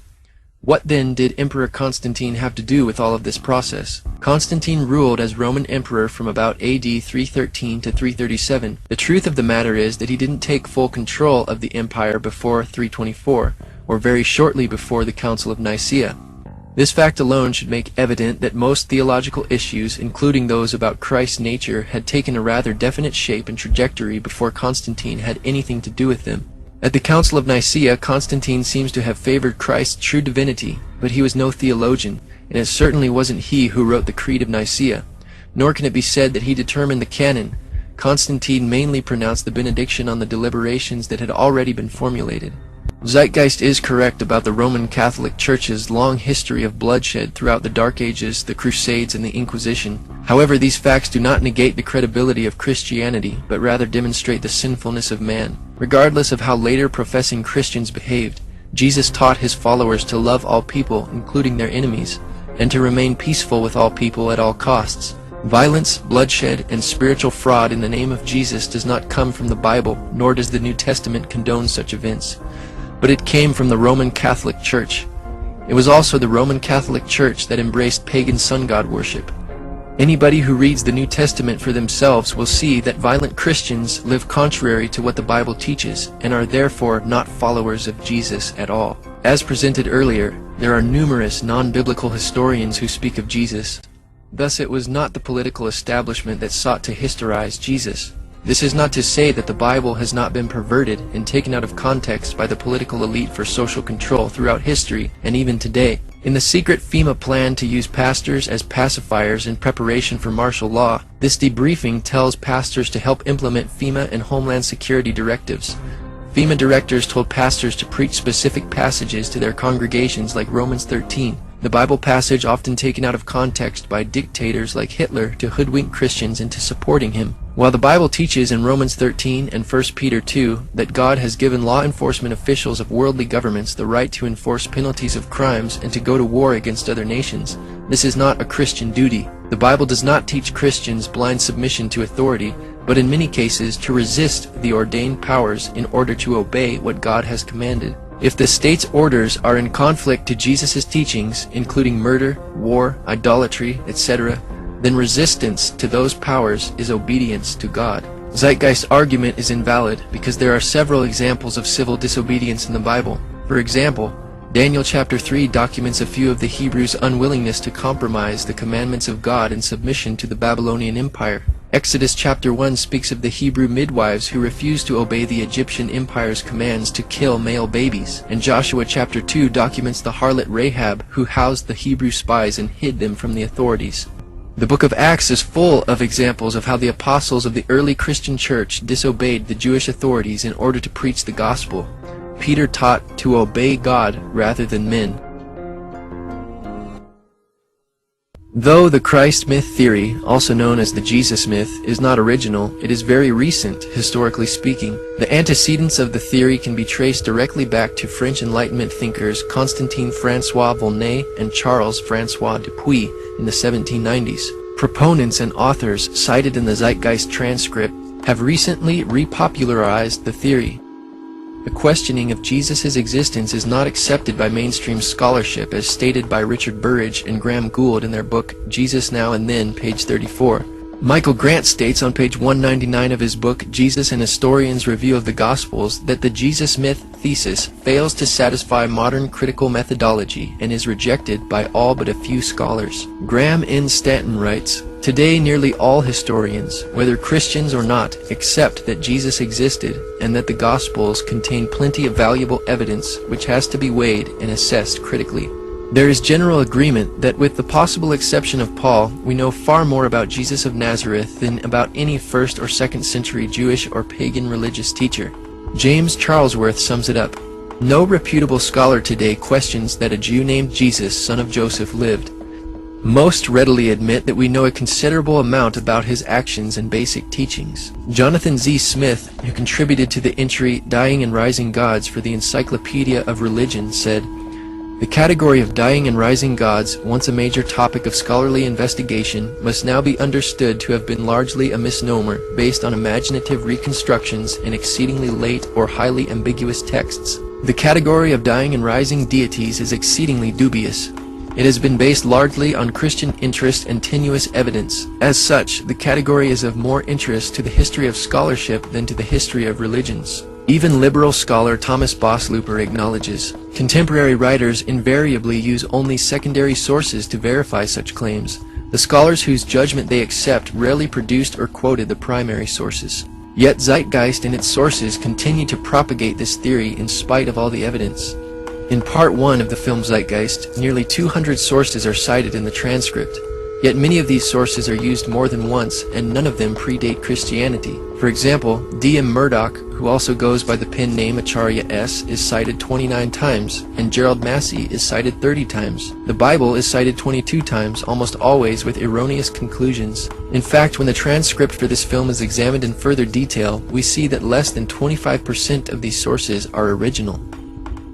Speaker 1: "What then did Emperor Constantine have to do with all of this process? Constantine ruled as Roman emperor from about AD 313 to 337. The truth of the matter is that he didn't take full control of the empire before 324, or very shortly before the Council of Nicaea. This fact alone should make evident that most theological issues, including those about Christ's nature, had taken a rather definite shape and trajectory before Constantine had anything to do with them. At the Council of Nicaea, Constantine seems to have favored Christ's true divinity, but he was no theologian, and it certainly wasn't he who wrote the Creed of Nicaea, nor can it be said that he determined the canon. Constantine mainly pronounced the benediction on the deliberations that had already been formulated. Zeitgeist is correct about the Roman Catholic Church's long history of bloodshed throughout the Dark Ages, the Crusades, and the Inquisition. However, these facts do not negate the credibility of Christianity, but rather demonstrate the sinfulness of man. Regardless of how later professing Christians behaved, Jesus taught his followers to love all people, including their enemies, and to remain peaceful with all people at all costs. Violence, bloodshed, and spiritual fraud in the name of Jesus does not come from the Bible, nor does the New Testament condone such events. But it came from the Roman Catholic Church. It was also the Roman Catholic Church that embraced pagan sun god worship. Anybody who reads the New Testament for themselves will see that violent Christians live contrary to what the Bible teaches, and are therefore not followers of Jesus at all. As presented earlier, there are numerous non-biblical historians who speak of Jesus. Thus it was not the political establishment that sought to historize Jesus. This is not to say that the Bible has not been perverted and taken out of context by the political elite for social control throughout history and even today. In the secret FEMA plan to use pastors as pacifiers in preparation for martial law, this debriefing tells pastors to help implement FEMA and Homeland Security directives. FEMA directors told pastors to preach specific passages to their congregations like Romans 13. The Bible passage often taken out of context by dictators like Hitler to hoodwink Christians into supporting him. While the Bible teaches in Romans 13 and 1 Peter 2 that God has given law enforcement officials of worldly governments the right to enforce penalties of crimes and to go to war against other nations, this is not a Christian duty. The Bible does not teach Christians blind submission to authority, but in many cases to resist the ordained powers in order to obey what God has commanded. If the state's orders are in conflict to Jesus' teachings, including murder, war, idolatry, etc., then resistance to those powers is obedience to God. Zeitgeist's argument is invalid because there are several examples of civil disobedience in the Bible. For example, Daniel chapter 3 documents a few of the Hebrews' unwillingness to compromise the commandments of God in submission to the Babylonian Empire. Exodus chapter 1 speaks of the Hebrew midwives who refused to obey the Egyptian Empire's commands to kill male babies, and Joshua chapter 2 documents the harlot Rahab who housed the Hebrew spies and hid them from the authorities. The book of Acts is full of examples of how the apostles of the early Christian church disobeyed the Jewish authorities in order to preach the gospel. Peter taught to obey God rather than men. Though the Christ myth theory, also known as the Jesus myth, is not original, it is very recent, historically speaking. The antecedents of the theory can be traced directly back to French Enlightenment thinkers Constantin-François Volney and Charles-François Dupuy in the 1790s. Proponents and authors cited in the Zeitgeist transcript have recently repopularized the theory. The questioning of Jesus' existence is not accepted by mainstream scholarship, as stated by Richard Burridge and Graham Gould in their book Jesus Now and Then, page 34. Michael Grant states on page 199 of his book Jesus and Historian's Review of the Gospels that the Jesus myth thesis fails to satisfy modern critical methodology and is rejected by all but a few scholars. Graham N. Stanton writes, "Today nearly all historians, whether Christians or not, accept that Jesus existed and that the Gospels contain plenty of valuable evidence which has to be weighed and assessed critically. There is general agreement that with the possible exception of Paul, we know far more about Jesus of Nazareth than about any 1st or 2nd century Jewish or pagan religious teacher." James Charlesworth sums it up, "No reputable scholar today questions that a Jew named Jesus, son of Joseph, lived. Most readily admit that we know a considerable amount about his actions and basic teachings." Jonathan Z. Smith, who contributed to the entry Dying and Rising Gods for the Encyclopedia of Religion, said, "The category of dying and rising gods, once a major topic of scholarly investigation, must now be understood to have been largely a misnomer based on imaginative reconstructions in exceedingly late or highly ambiguous texts. The category of dying and rising deities is exceedingly dubious. It has been based largely on Christian interest and tenuous evidence. As such, the category is of more interest to the history of scholarship than to the history of religions." Even liberal scholar Thomas Boslooper acknowledges, "Contemporary writers invariably use only secondary sources to verify such claims. The scholars whose judgment they accept rarely produced or quoted the primary sources. Yet Zeitgeist and its sources continue to propagate this theory in spite of all the evidence." In part 1 of the film Zeitgeist, nearly 200 sources are cited in the transcript. Yet many of these sources are used more than once, and none of them predate Christianity. For example, D.M. Murdoch, who also goes by the pen name Acharya S., is cited 29 times, and Gerald Massey is cited 30 times. The Bible is cited 22 times, almost always with erroneous conclusions. In fact, when the transcript for this film is examined in further detail, we see that less than 25% of these sources are original.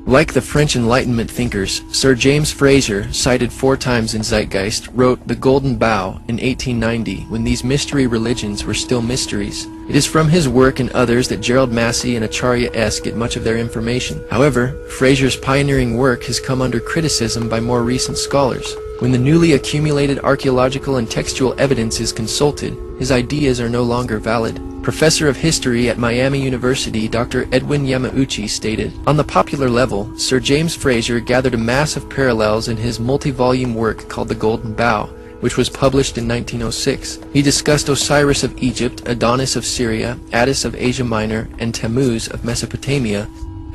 Speaker 1: Like the French Enlightenment thinkers, Sir James Frazer, cited 4 times in Zeitgeist, wrote The Golden Bough in 1890 when these mystery religions were still mysteries. It is from his work and others that Gerald Massey and Acharya S. get much of their information. However, Frazer's pioneering work has come under criticism by more recent scholars. When the newly accumulated archaeological and textual evidence is consulted, his ideas are no longer valid. Professor of History at Miami University Dr. Edwin Yamauchi stated, "On the popular level, Sir James Frazer gathered a mass of parallels in his multi-volume work called The Golden Bough, which was published in 1906. He discussed Osiris of Egypt, Adonis of Syria, Attis of Asia Minor, and Tammuz of Mesopotamia,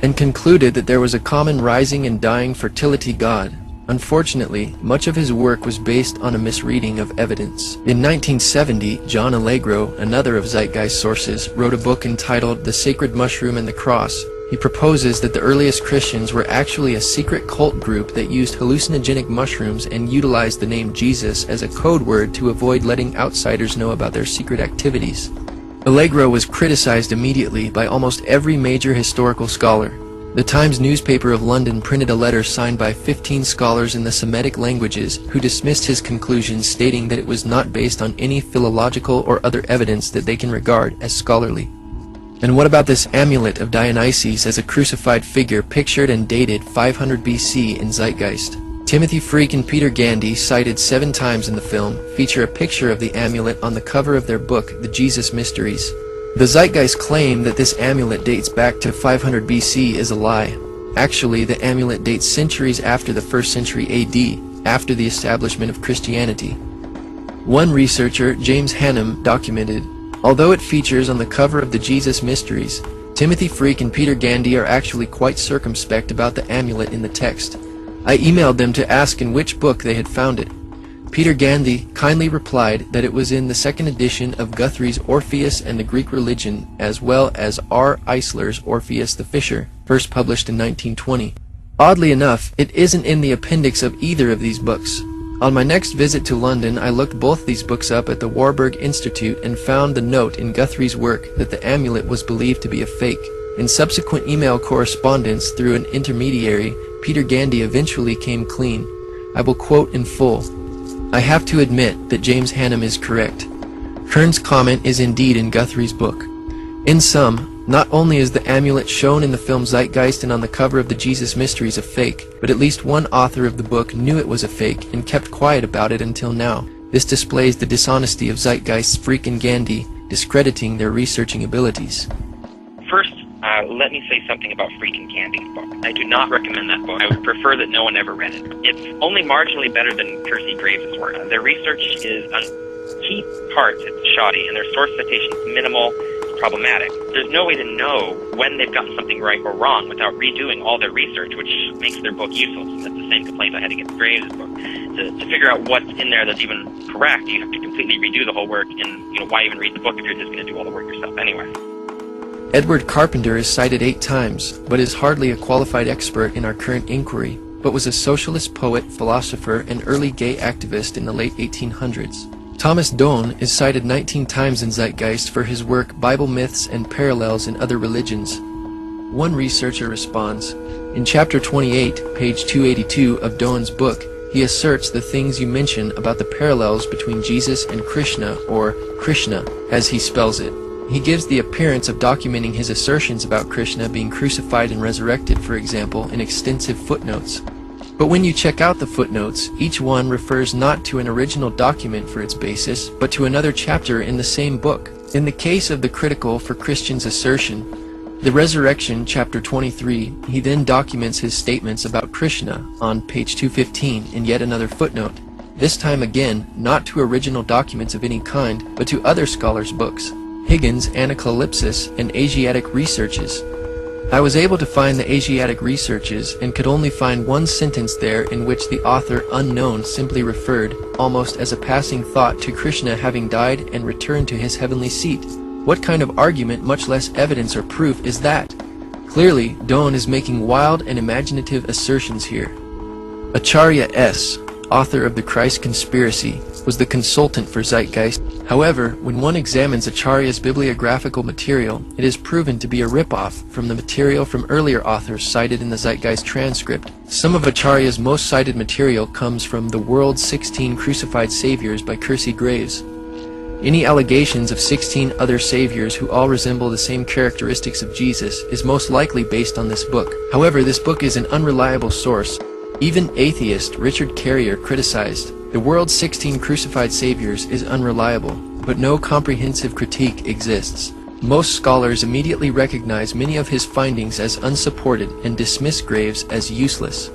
Speaker 1: and concluded that there was a common rising and dying fertility god. Unfortunately, much of his work was based on a misreading of evidence." In 1970, John Allegro, another of Zeitgeist sources, wrote a book entitled The Sacred Mushroom and the Cross. He proposes that the earliest Christians were actually a secret cult group that used hallucinogenic mushrooms and utilized the name Jesus as a code word to avoid letting outsiders know about their secret activities. Allegro was criticized immediately by almost every major historical scholar. The Times newspaper of London printed a letter signed by 15 scholars in the Semitic languages who dismissed his conclusions, stating that it was not based on any philological or other evidence that they can regard as scholarly. And what about this amulet of Dionysus as a crucified figure pictured and dated 500 BC in Zeitgeist? Timothy Freak and Peter Gandy, cited 7 times in the film, feature a picture of the amulet on the cover of their book, The Jesus Mysteries. The Zeitgeist claim that this amulet dates back to 500 BC is a lie. Actually, the amulet dates centuries after the 1st century AD, after the establishment of Christianity. One researcher, James Hannum, documented, "Although it features on the cover of the Jesus Mysteries, Timothy Freak and Peter Gandy are actually quite circumspect about the amulet in the text. I emailed them to ask in which book they had found it. Peter Gandy kindly replied that it was in the second edition of Guthrie's Orpheus and the Greek Religion, as well as R. Eisler's Orpheus the Fisher, first published in 1920. Oddly enough, it isn't in the appendix of either of these books. On my next visit to London, I looked both these books up at the Warburg Institute and found the note in Guthrie's work that the amulet was believed to be a fake. In subsequent email correspondence through an intermediary, Peter Gandy eventually came clean. I will quote in full. I have to admit that James Hannam is correct. Kern's comment is indeed in Guthrie's book. In sum, not only is the amulet shown in the film Zeitgeist and on the cover of the Jesus Mysteries a fake, but at least one author of the book knew it was a fake and kept quiet about it until now. This displays the dishonesty of Zeitgeist's Freak and Gandy, discrediting their researching abilities.
Speaker 5: First, let me say something about Freak and Gandy's book. I do not recommend that book. I would prefer that no one ever read it. It's only marginally better than Percy Graves' work. Their research is on key parts, it's shoddy, and their source citation is minimal, it's problematic. There's no way to know when they've gotten something right or wrong without redoing all their research, which makes their book useless. And that's the same complaint I had against Graves' book. To figure out what's in there that's even correct, you have to completely redo the whole work, and why even read the book if you're just going to do all the work yourself anyway?
Speaker 1: Edward Carpenter is cited 8 times, but is hardly a qualified expert in our current inquiry, but was a socialist poet, philosopher, and early gay activist in the late 1800s. Thomas Doane is cited 19 times in Zeitgeist for his work Bible Myths and Parallels in Other Religions. One researcher responds, in chapter 28, page 282 of Doane's book, he asserts the things you mention about the parallels between Jesus and Krishna, or Krishna, as he spells it. He gives the appearance of documenting his assertions about Krishna being crucified and resurrected, for example, in extensive footnotes. But when you check out the footnotes, each one refers not to an original document for its basis, but to another chapter in the same book. In the case of the critical for Christian's assertion, the Resurrection, chapter 23, he then documents his statements about Krishna on page 215 in yet another footnote, this time again not to original documents of any kind, but to other scholars' books. Higgins' Anacalypsis and Asiatic Researches. I was able to find the Asiatic Researches and could only find one sentence there in which the author unknown simply referred, almost as a passing thought, to Krishna having died and returned to his heavenly seat. What kind of argument, much less evidence or proof, is that? Clearly, Doane is making wild and imaginative assertions here. Acharya S., author of the Christ Conspiracy, was the consultant for Zeitgeist. However, when one examines Acharya's bibliographical material, it is proven to be a ripoff from the material from earlier authors cited in the Zeitgeist transcript. Some of Acharya's most cited material comes from The World's 16 Crucified Saviors by Percy Graves. Any allegations of 16 other saviors who all resemble the same characteristics of Jesus is most likely based on this book. However, this book is an unreliable source. Even atheist Richard Carrier criticized, The World's 16 Crucified Saviors is unreliable, but no comprehensive critique exists. Most scholars immediately recognize many of his findings as unsupported and dismiss Graves as useless.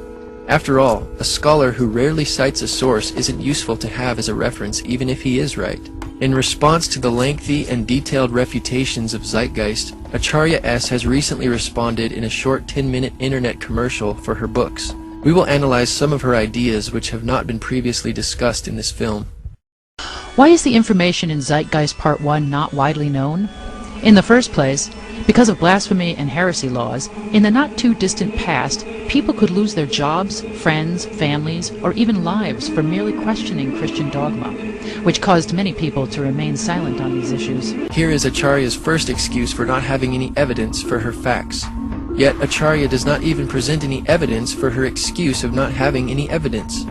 Speaker 1: After all, a scholar who rarely cites a source isn't useful to have as a reference even if he is right. In response to the lengthy and detailed refutations of Zeitgeist, Acharya S. has recently responded in a short 10-minute internet commercial for her books. We will analyze some of her ideas which have not been previously discussed in this film.
Speaker 6: Why is the information in Zeitgeist Part 1 not widely known? In the first place, because of blasphemy and heresy laws, in the not-too-distant past, people could lose their jobs, friends, families, or even lives for merely questioning Christian dogma, which caused many people to remain silent on these issues.
Speaker 1: Here is Acharya's first excuse for not having any evidence for her facts. Yet Acharya does not even present any evidence for her excuse of not having any evidence.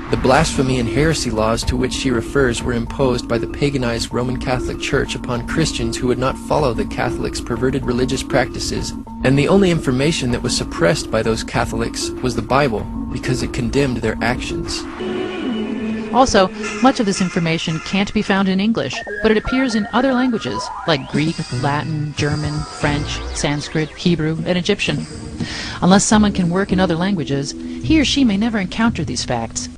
Speaker 1: The blasphemy and heresy laws to which she refers were imposed by the paganized Roman Catholic Church upon Christians who would not follow the Catholics' perverted religious practices, and the only information that was suppressed by those Catholics was the Bible, because it condemned their actions.
Speaker 6: Also, much of this information can't be found in English, but it appears in other languages, like Greek, Latin, German, French, Sanskrit, Hebrew, and Egyptian. Unless someone can work in other languages, he or she may never encounter these facts.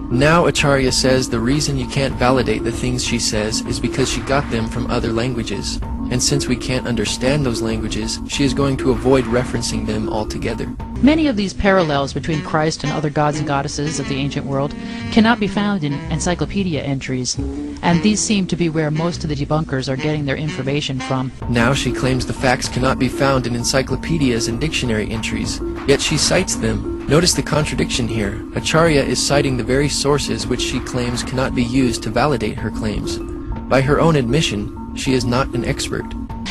Speaker 1: Now Acharya says the reason you can't validate the things she says is because she got them from other languages. and since we can't understand those languages, she is going to avoid referencing them altogether.
Speaker 6: Many of these parallels between Christ and other gods and goddesses of the ancient world cannot be found in encyclopedia entries, and these seem to be where most of the debunkers are getting their information from.
Speaker 1: Now she claims the facts cannot be found in encyclopedias and dictionary entries, yet she cites them. Notice the contradiction here. Acharya is citing the very sources which she claims cannot be used to validate her claims. By her own admission, she is not an expert.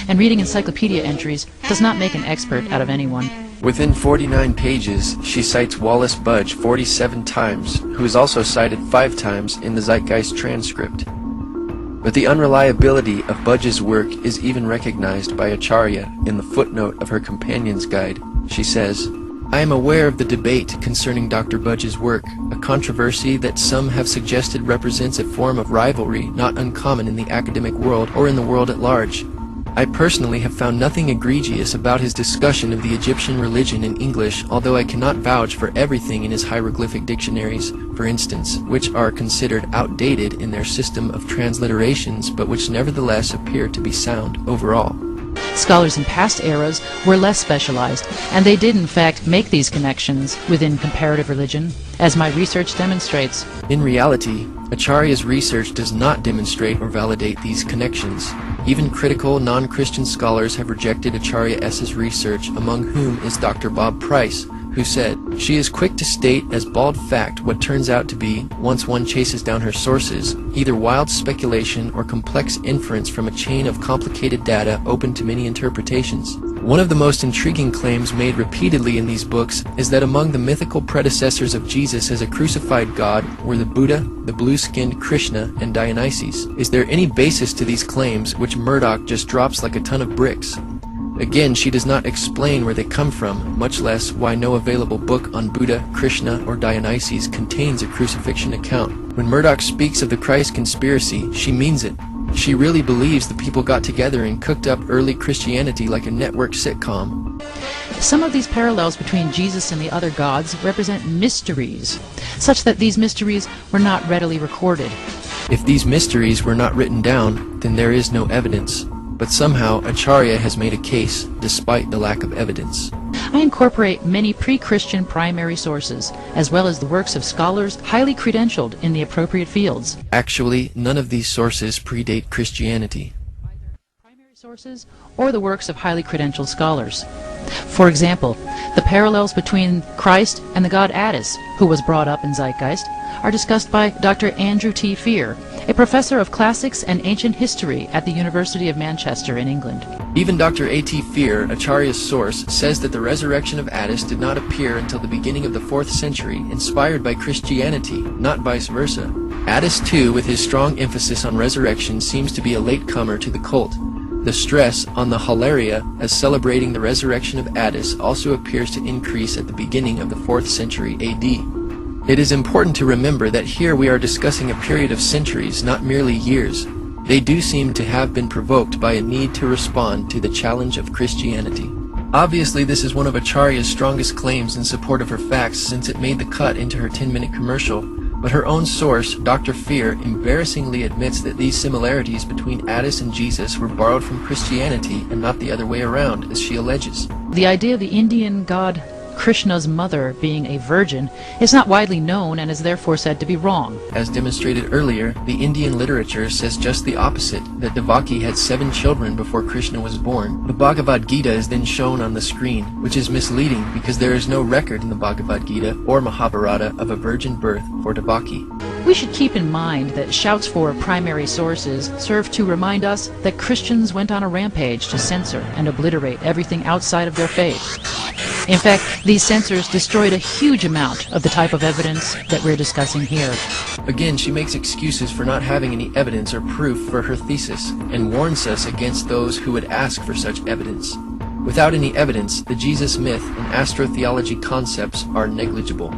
Speaker 6: And reading encyclopedia entries does not make an expert out of anyone.
Speaker 1: Within 49 pages, she cites Wallace Budge 47 times, who is also cited 5 times in the Zeitgeist transcript. But the unreliability of Budge's work is even recognized by Acharya in the footnote of her companion's guide. She says, "I am aware of the debate concerning Dr. Budge's work, a controversy that some have suggested represents a form of rivalry not uncommon in the academic world or in the world at large. I personally have found nothing egregious about his discussion of the Egyptian religion in English, although I cannot vouch for everything in his hieroglyphic dictionaries, for instance, which are considered outdated in their system of transliterations, but which nevertheless appear to be sound overall."
Speaker 6: Scholars in past eras were less specialized, and they did in fact make these connections within comparative religion, as my research demonstrates.
Speaker 1: In reality, Acharya's research does not demonstrate or validate these connections. Even critical non-Christian scholars have rejected Acharya S.'s research, among whom is Dr. Bob Price, who said, "She is quick to state as bald fact what turns out to be, once one chases down her sources, either wild speculation or complex inference from a chain of complicated data open to many interpretations." One of the most intriguing claims made repeatedly in these books is that among the mythical predecessors of Jesus as a crucified god were the Buddha, the blue-skinned Krishna, and Dionysus. Is there any basis to these claims, which Murdoch just drops like a ton of bricks? Again, she does not explain where they come from, much less why no available book on Buddha, Krishna, or Dionysus contains a crucifixion account. When Murdoch speaks of the Christ conspiracy, she means it. She really believes the people got together and cooked up early Christianity like a network sitcom.
Speaker 6: Some of these parallels between Jesus and the other gods represent mysteries, such that these mysteries were not readily recorded.
Speaker 1: If these mysteries were not written down, then there is no evidence. But somehow Acharya has made a case, despite the lack of evidence.
Speaker 6: I incorporate many pre-Christian primary sources, as well as the works of scholars highly credentialed in the appropriate fields.
Speaker 1: Actually, none of these sources predate Christianity.
Speaker 6: Primary sources or the works of highly credentialed scholars. For example, the parallels between Christ and the god Attis, who was brought up in Zeitgeist, are discussed by Dr. Andrew T. Fear, a professor of classics and ancient history at the University of Manchester in England.
Speaker 1: Even Dr. A.T. Fear, Acharya's source, says that the resurrection of Attis did not appear until the beginning of the 4th century, inspired by Christianity, not vice versa. Attis, too, with his strong emphasis on resurrection, seems to be a latecomer to the cult. The stress on the Holaria as celebrating the resurrection of Attis also appears to increase at the beginning of the 4th century A.D. It is important to remember that here we are discussing a period of centuries, not merely years. They do seem to have been provoked by a need to respond to the challenge of Christianity. Obviously, this is one of Acharya's strongest claims in support of her facts, since it made the cut into her 10-minute commercial. But her own source, Dr. Fear, embarrassingly admits that these similarities between Attis and Jesus were borrowed from Christianity and not the other way around, as she alleges.
Speaker 6: The idea of the Indian god Krishna's mother being a virgin is not widely known and is therefore said to be wrong.
Speaker 1: As demonstrated earlier, the Indian literature says just the opposite, that Devaki had 7 children before Krishna was born. The Bhagavad Gita is then shown on the screen, which is misleading because there is no record in the Bhagavad Gita or Mahabharata of a virgin birth for Devaki.
Speaker 6: We should keep in mind that shouts for primary sources serve to remind us that Christians went on a rampage to censor and obliterate everything outside of their faith. In fact, these censors destroyed a huge amount of the type of evidence that we're discussing here.
Speaker 1: Again, she makes excuses for not having any evidence or proof for her thesis, and warns us against those who would ask for such evidence. Without any evidence, the Jesus myth and astrotheology concepts are negligible.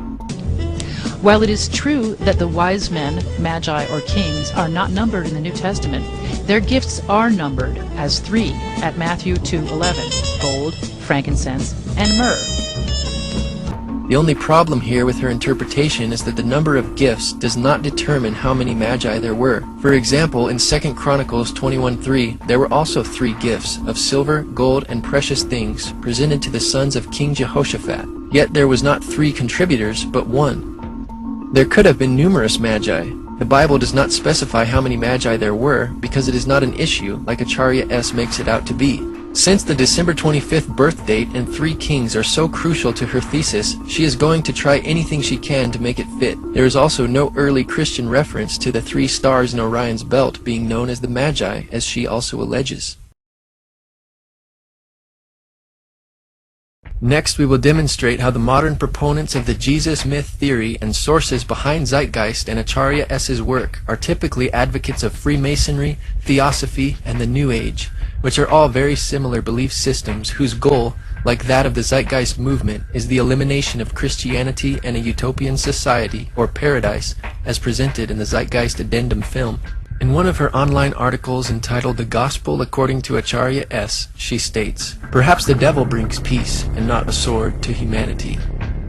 Speaker 6: While it is true that the wise men, magi, or kings are not numbered in the New Testament, their gifts are numbered as 3 at Matthew 2:11, gold, frankincense, and myrrh.
Speaker 1: The only problem here with her interpretation is that the number of gifts does not determine how many magi there were. For example, in 2 Chronicles 21:3, there were also 3 gifts of silver, gold, and precious things presented to the sons of King Jehoshaphat. Yet there was not 3 contributors, but 1. There could have been numerous magi. The Bible does not specify how many magi there were because it is not an issue like Acharya S. makes it out to be. Since the December 25th birth date and 3 kings are so crucial to her thesis, she is going to try anything she can to make it fit. There is also no early Christian reference to the 3 stars in Orion's belt being known as the Magi, as she also alleges. Next, we will demonstrate how the modern proponents of the Jesus myth theory and sources behind Zeitgeist and Acharya S.'s work are typically advocates of Freemasonry, Theosophy, and the New Age, which are all very similar belief systems whose goal, like that of the Zeitgeist movement, is the elimination of Christianity and a utopian society, or paradise, as presented in the Zeitgeist Addendum film. In one of her online articles entitled The Gospel According to Acharya S., she states, "Perhaps the devil brings peace, and not a sword, to humanity.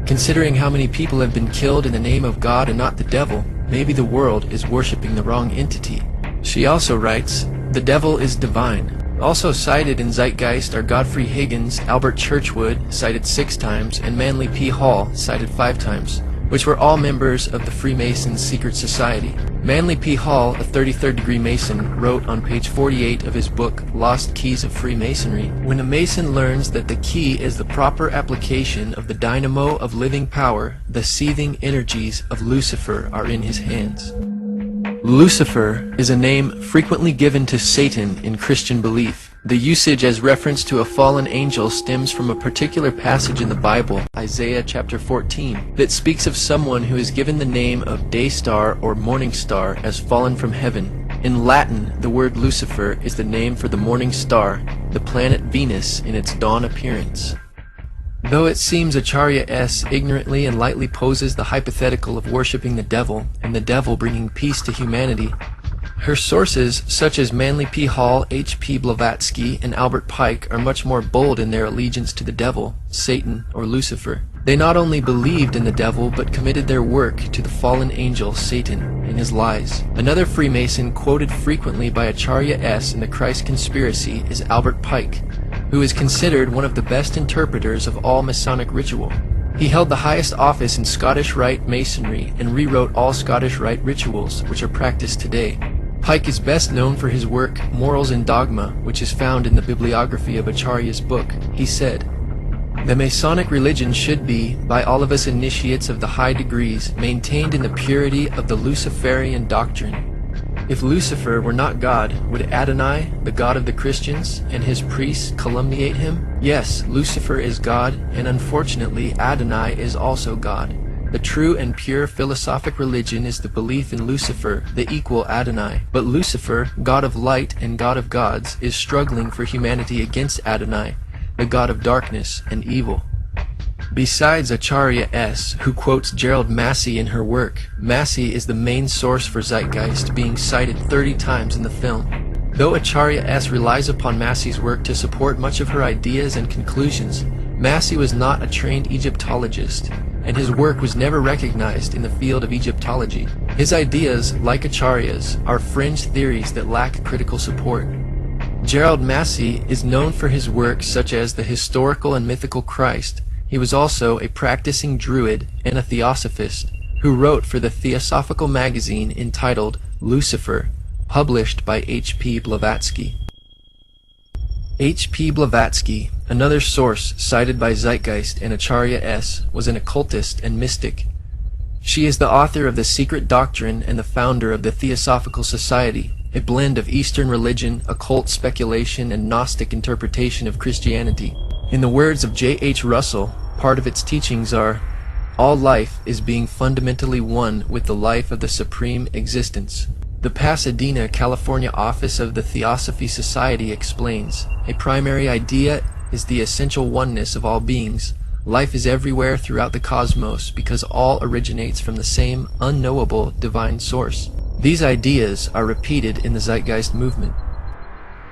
Speaker 1: Considering how many people have been killed in the name of God and not the devil, maybe the world is worshipping the wrong entity." She also writes, "The devil is divine." Also cited in Zeitgeist are Godfrey Higgins, Albert Churchwood, cited 6 times, and Manly P. Hall, cited 5 times, which were all members of the Freemasons' secret society. Manly P. Hall, a 33rd degree Mason, wrote on page 48 of his book, Lost Keys of Freemasonry, "When a Mason learns that the key is the proper application of the dynamo of living power, the seething energies of Lucifer are in his hands." Lucifer is a name frequently given to Satan in Christian belief. The usage as reference to a fallen angel stems from a particular passage in the Bible, Isaiah chapter 14, that speaks of someone who is given the name of day star or morning star as fallen from heaven. In Latin, the word Lucifer is the name for the morning star, the planet Venus in its dawn appearance. Though it seems Acharya S. ignorantly and lightly poses the hypothetical of worshipping the devil, and the devil bringing peace to humanity, her sources, such as Manly P. Hall, H. P. Blavatsky, and Albert Pike, are much more bold in their allegiance to the devil, Satan, or Lucifer. They not only believed in the devil, but committed their work to the fallen angel, Satan, and his lies. Another Freemason quoted frequently by Acharya S. in the Christ Conspiracy is Albert Pike, who is considered one of the best interpreters of all Masonic ritual. He held the highest office in Scottish Rite Masonry and rewrote all Scottish Rite rituals, which are practiced today. Pike is best known for his work, Morals and Dogma, which is found in the bibliography of Acharya's book. He said, "The Masonic religion should be, by all of us initiates of the high degrees, maintained in the purity of the Luciferian doctrine. If Lucifer were not God, would Adonai, the God of the Christians, and his priests calumniate him? Yes, Lucifer is God, and unfortunately Adonai is also God. The true and pure philosophic religion is the belief in Lucifer, the equal Adonai. But Lucifer, God of light and God of gods, is struggling for humanity against Adonai, the God of darkness and evil." Besides Acharya S., who quotes Gerald Massey in her work, Massey is the main source for Zeitgeist, being cited 30 times in the film. Though Acharya S. relies upon Massey's work to support much of her ideas and conclusions, Massey was not a trained Egyptologist, and his work was never recognized in the field of Egyptology. His ideas, like Acharya's, are fringe theories that lack critical support. Gerald Massey is known for his works such as The Historical and Mythical Christ. He was also a practicing Druid and a Theosophist who wrote for the Theosophical magazine entitled Lucifer, published by H. P. Blavatsky. H. P. Blavatsky, another source cited by Zeitgeist and Acharya S., was an occultist and mystic. She is the author of The Secret Doctrine and the founder of the Theosophical Society, a blend of Eastern religion, occult speculation, and Gnostic interpretation of Christianity. In the words of J. H. Russell, part of its teachings are, "All life is being fundamentally one with the life of the supreme existence." The Pasadena, California office of the Theosophy Society explains, "A primary idea is the essential oneness of all beings. Life is everywhere throughout the cosmos because all originates from the same unknowable divine source." These ideas are repeated in the Zeitgeist movement.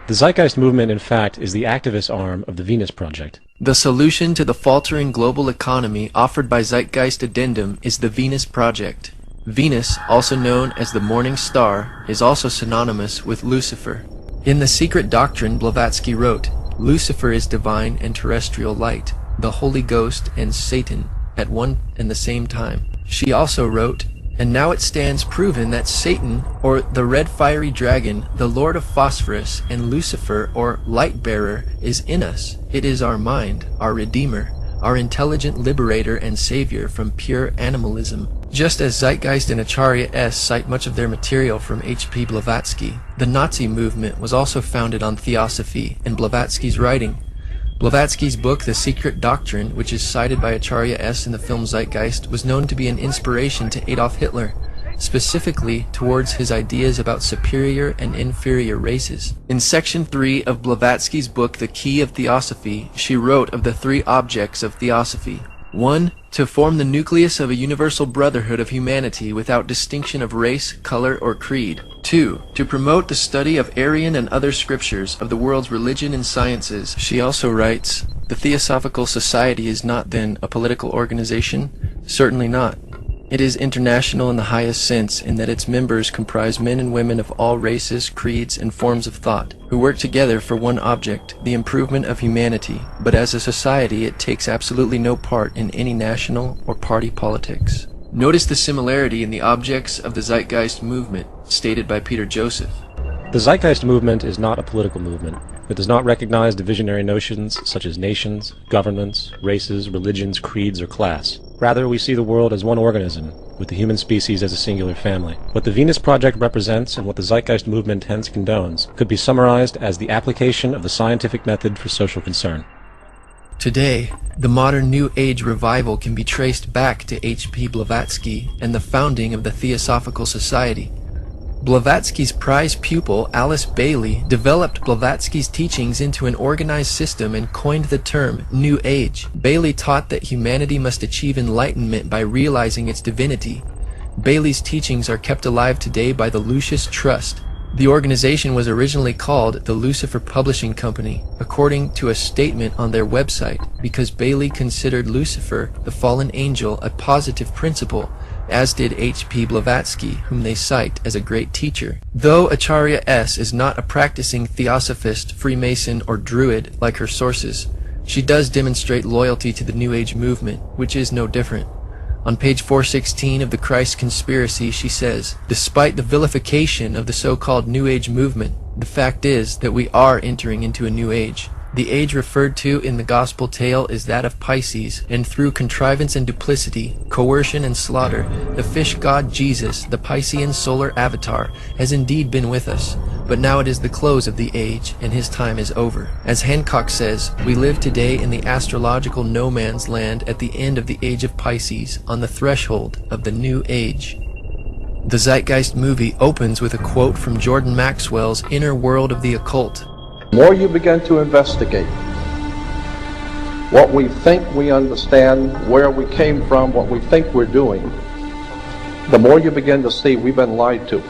Speaker 4: The Zeitgeist movement, in fact, is the activist arm of the Venus Project.
Speaker 1: The solution to the faltering global economy offered by Zeitgeist Addendum is the Venus Project. Venus, also known as the morning star, is also synonymous with Lucifer. In The Secret Doctrine, Blavatsky wrote, "Lucifer is divine and terrestrial light, the Holy Ghost and Satan at one and the same time." She also wrote, "And now it stands proven that Satan, or the red fiery dragon, the lord of phosphorus, and Lucifer, or light-bearer, is in us. It is our mind, our redeemer, our intelligent liberator and savior from pure animalism." Just as Zeitgeist and Acharya S. cite much of their material from H.P. Blavatsky, the Nazi movement was also founded on theosophy and Blavatsky's writing. Blavatsky's book, The Secret Doctrine, which is cited by Acharya S. in the film Zeitgeist, was known to be an inspiration to Adolf Hitler, specifically towards his ideas about superior and inferior races. In Section 3 of Blavatsky's book, The Key of Theosophy, she wrote of the three objects of theosophy. 1. To form the nucleus of a universal brotherhood of humanity without distinction of race, color, or creed. 2. To promote the study of Aryan and other scriptures of the world's religion and sciences. She also writes, "The Theosophical Society is not then a political organization? Certainly not. It is international in the highest sense in that its members comprise men and women of all races, creeds, and forms of thought, who work together for one object, the improvement of humanity, but as a society it takes absolutely no part in any national or party politics." Notice the similarity in the objects of the Zeitgeist movement, stated by Peter Joseph.
Speaker 4: The Zeitgeist movement is not a political movement. It does not recognize divisionary notions such as nations, governments, races, religions, creeds, or class. Rather, we see the world as one organism, with the human species as a singular family. What the Venus Project represents and what the Zeitgeist movement hence condones could be summarized as the application of the scientific method for social concern.
Speaker 1: Today, the modern New Age revival can be traced back to H.P. Blavatsky and the founding of the Theosophical Society. Blavatsky's prize pupil, Alice Bailey, developed Blavatsky's teachings into an organized system and coined the term New Age. Bailey taught that humanity must achieve enlightenment by realizing its divinity. Bailey's teachings are kept alive today by the Lucis Trust. The organization was originally called the Lucifer Publishing Company, according to a statement on their website, because Bailey considered Lucifer, the fallen angel, a positive principle, as did H.P. Blavatsky, whom they cite as a great teacher. Though Acharya S. is not a practicing theosophist, Freemason, or Druid like her sources, she does demonstrate loyalty to the New Age movement, which is no different. On page 416 of the Christ Conspiracy, she says, "Despite the vilification of the so-called New Age movement, the fact is that we are entering into a new age. The age referred to in the gospel tale is that of Pisces, and through contrivance and duplicity, coercion and slaughter, the fish god Jesus, the Piscean solar avatar, has indeed been with us. But now it is the close of the age, and his time is over. As Hancock says, we live today in the astrological no man's land at the end of the age of Pisces, on the threshold of the new age." The Zeitgeist movie opens with a quote from Jordan Maxwell's Inner World of the Occult.
Speaker 7: The more you begin to investigate what we think we understand, where we came from, what we think we're doing, the more you begin to see we've been lied to.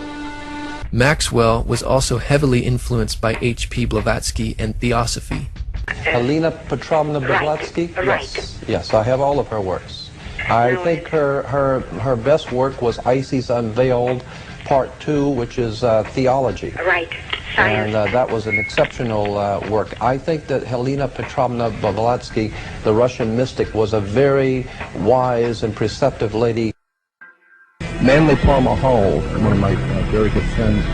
Speaker 1: Maxwell was also heavily influenced by H.P. Blavatsky and Theosophy.
Speaker 8: Helena Petrovna Blavatsky? Yes, I have all of her works. I think her best work was Isis Unveiled, Part 2, which is theology.
Speaker 9: Right.
Speaker 8: And that was an exceptional work. I think that Helena Petrovna Blavatsky, the Russian mystic, was a very wise and preceptive lady.
Speaker 7: Manly Palmer Hall, one of my very good friends.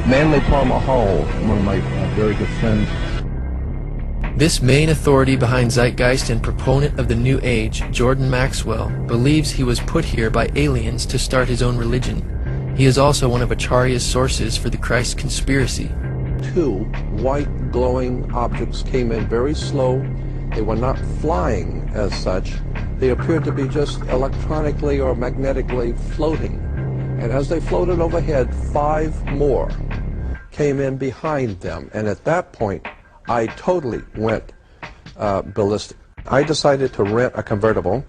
Speaker 7: Manly Palmer Hall, one of my very good friends.
Speaker 1: This main authority behind Zeitgeist and proponent of the New Age, Jordan Maxwell, believes he was put here by aliens to start his own religion. He is also one of Acharya's sources for the Christ Conspiracy.
Speaker 8: 2 white glowing objects came in very slow. They were not flying as such. They appeared to be just electronically or magnetically floating. And as they floated overhead, 5 more came in behind them. And at that point, I totally went ballistic. I decided to rent a convertible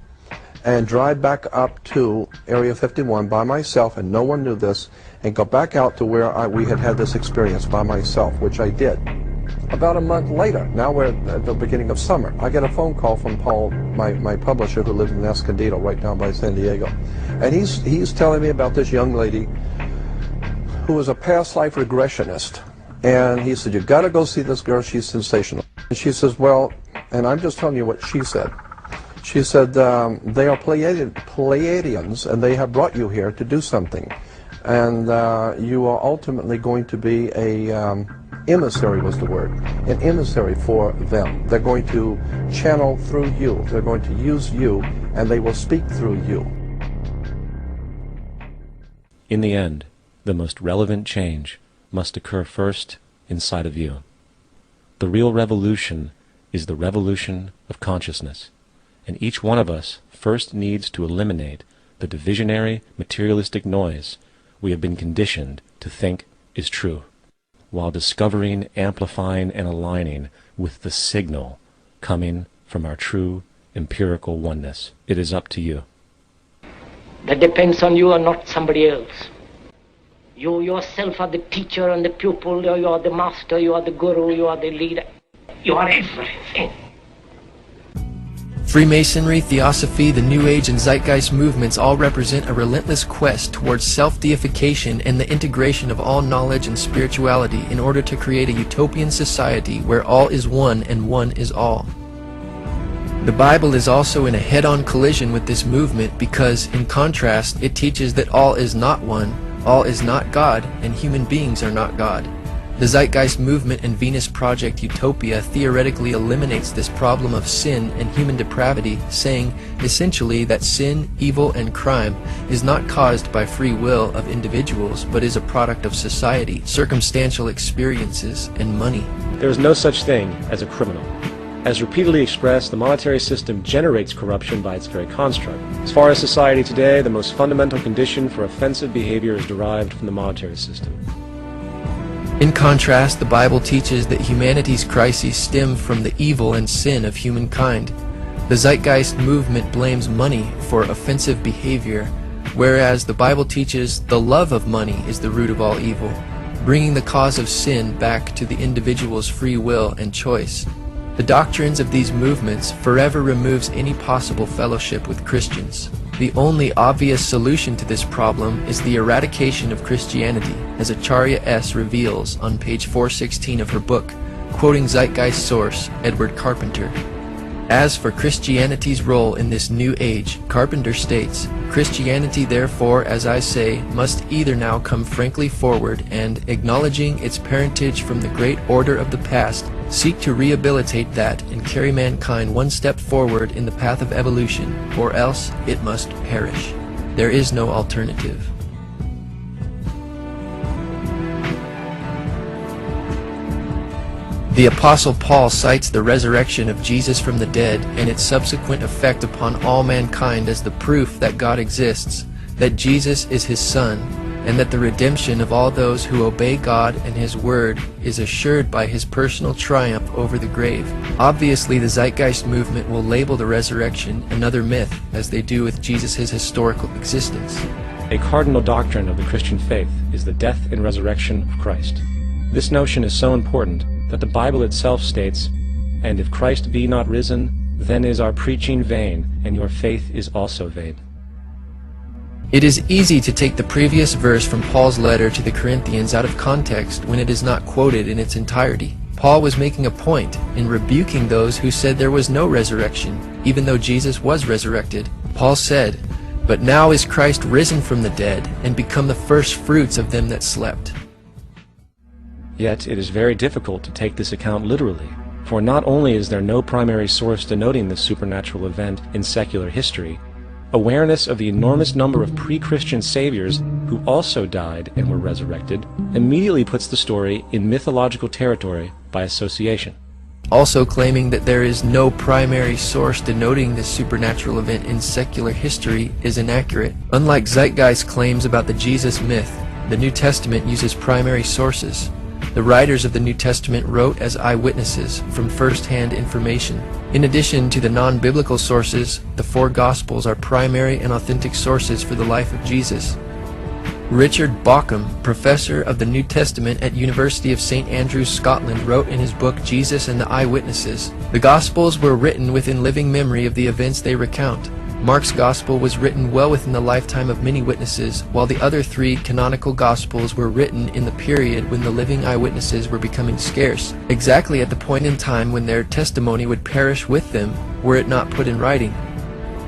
Speaker 8: and drive back up to Area 51 by myself, and no one knew this, and go back out to where we had had this experience by myself, which I did. About a month later, now we're at the beginning of summer, I get a phone call from Paul, my publisher, who lives in Escondido, right down by San Diego. And he's telling me about this young lady who was a past life regressionist. And he said, "You got to go see this girl, she's sensational." And she says, "Well," and I'm just telling you what she said. She said, "They are Pleiadians, and they have brought you here to do something. And you are ultimately going to be a emissary," was the word, an emissary for them. They're going to channel through you. They're going to use you, and they will speak through you.
Speaker 4: In the end, the most relevant change must occur first inside of you. The real revolution is the revolution of consciousness, and each one of us first needs to eliminate the divisionary, materialistic noise we have been conditioned to think is true, while discovering, amplifying, and aligning with the signal coming from our true empirical oneness. It is up to you.
Speaker 9: That depends on you and not somebody else. You yourself are the teacher and the pupil, you are the master, you are the guru, you are the leader. You are everything.
Speaker 1: Freemasonry, Theosophy, the New Age, and Zeitgeist movements all represent a relentless quest towards self-deification and the integration of all knowledge and spirituality in order to create a utopian society where all is one and one is all. The Bible is also in a head-on collision with this movement because, in contrast, it teaches that all is not one, all is not God, and human beings are not God. The Zeitgeist movement and Venus Project Utopia theoretically eliminates this problem of sin and human depravity, saying, essentially, that sin, evil, and crime is not caused by free will of individuals, but is a product of society, circumstantial experiences, and money.
Speaker 4: There is no such thing as a criminal. As repeatedly expressed, the monetary system generates corruption by its very construct. As far as society today, the most fundamental condition for offensive behavior is derived from the monetary system.
Speaker 1: In contrast, the Bible teaches that humanity's crises stem from the evil and sin of humankind. The Zeitgeist movement blames money for offensive behavior, whereas the Bible teaches the love of money is the root of all evil, bringing the cause of sin back to the individual's free will and choice. The doctrines of these movements forever removes any possible fellowship with Christians. The only obvious solution to this problem is the eradication of Christianity, as Acharya S. reveals on page 416 of her book, quoting Zeitgeist source Edward Carpenter. As for Christianity's role in this new age, Carpenter states, Christianity therefore, as I say, must either now come frankly forward and, acknowledging its parentage from the great order of the past, seek to rehabilitate that and carry mankind one step forward in the path of evolution, or else it must perish. There is no alternative. The Apostle Paul cites the resurrection of Jesus from the dead and its subsequent effect upon all mankind as the proof that God exists, that Jesus is his Son, and that the redemption of all those who obey God and his word is assured by his personal triumph over the grave. Obviously, the Zeitgeist movement will label the resurrection another myth, as they do with Jesus' historical existence.
Speaker 4: A cardinal doctrine of the Christian faith is the death and resurrection of Christ. This notion is so important that the Bible itself states, "And if Christ be not risen, then is our preaching vain, and your faith is also vain."
Speaker 1: It is easy to take the previous verse from Paul's letter to the Corinthians out of context when it is not quoted in its entirety. Paul was making a point in rebuking those who said there was no resurrection, even though Jesus was resurrected. Paul said, "But now is Christ risen from the dead, and become the first fruits of them that slept."
Speaker 4: Yet it is very difficult to take this account literally, for not only is there no primary source denoting this supernatural event in secular history, awareness of the enormous number of pre-Christian saviors who also died and were resurrected immediately puts the story in mythological territory by association.
Speaker 1: Also claiming that there is no primary source denoting this supernatural event in secular history is inaccurate. Unlike Zeitgeist claims about the Jesus myth, the New Testament uses primary sources. The writers of the New Testament wrote as eyewitnesses from first-hand information. In addition to the non-biblical sources, the four Gospels are primary and authentic sources for the life of Jesus. Richard Bauckham, professor of the New Testament at University of St. Andrews, Scotland, wrote in his book Jesus and the Eyewitnesses, "The Gospels were written within living memory of the events they recount. Mark's Gospel was written well within the lifetime of many witnesses, while the other three canonical Gospels were written in the period when the living eyewitnesses were becoming scarce, exactly at the point in time when their testimony would perish with them were it not put in writing.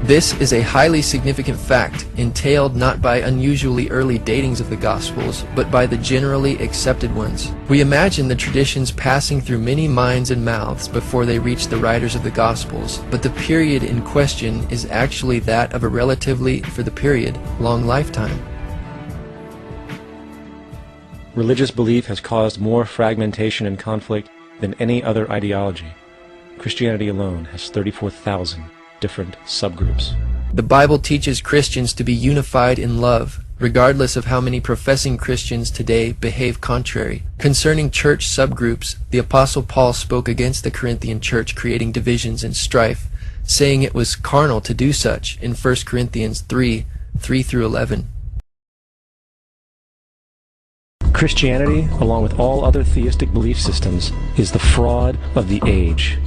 Speaker 1: This is a highly significant fact, entailed not by unusually early datings of the Gospels, but by the generally accepted ones. We imagine the traditions passing through many minds and mouths before they reach the writers of the Gospels, but the period in question is actually that of a relatively, for the period, long lifetime."
Speaker 4: Religious belief has caused more fragmentation and conflict than any other ideology. Christianity alone has 34,000 different subgroups.
Speaker 1: The Bible teaches Christians to be unified in love, regardless of how many professing Christians today behave contrary. Concerning church subgroups, the Apostle Paul spoke against the Corinthian church creating divisions and strife, saying it was carnal to do such in 1 Corinthians 3:3-11.
Speaker 4: Christianity, along with all other theistic belief systems, is the fraud of the age.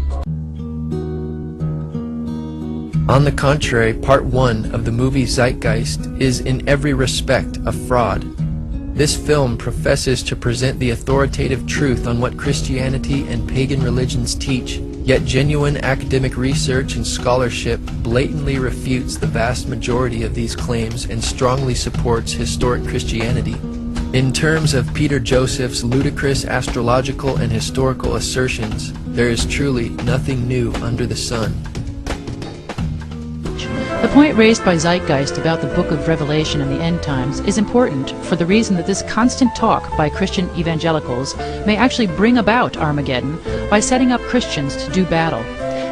Speaker 1: On the contrary, Part 1 of the movie Zeitgeist is in every respect a fraud. This film professes to present the authoritative truth on what Christianity and pagan religions teach, yet genuine academic research and scholarship blatantly refutes the vast majority of these claims and strongly supports historic Christianity. In terms of Peter Joseph's ludicrous astrological and historical assertions, there is truly nothing new under the sun.
Speaker 6: The point raised by Zeitgeist about the book of Revelation and the end times is important for the reason that this constant talk by Christian evangelicals may actually bring about Armageddon by setting up Christians to do battle.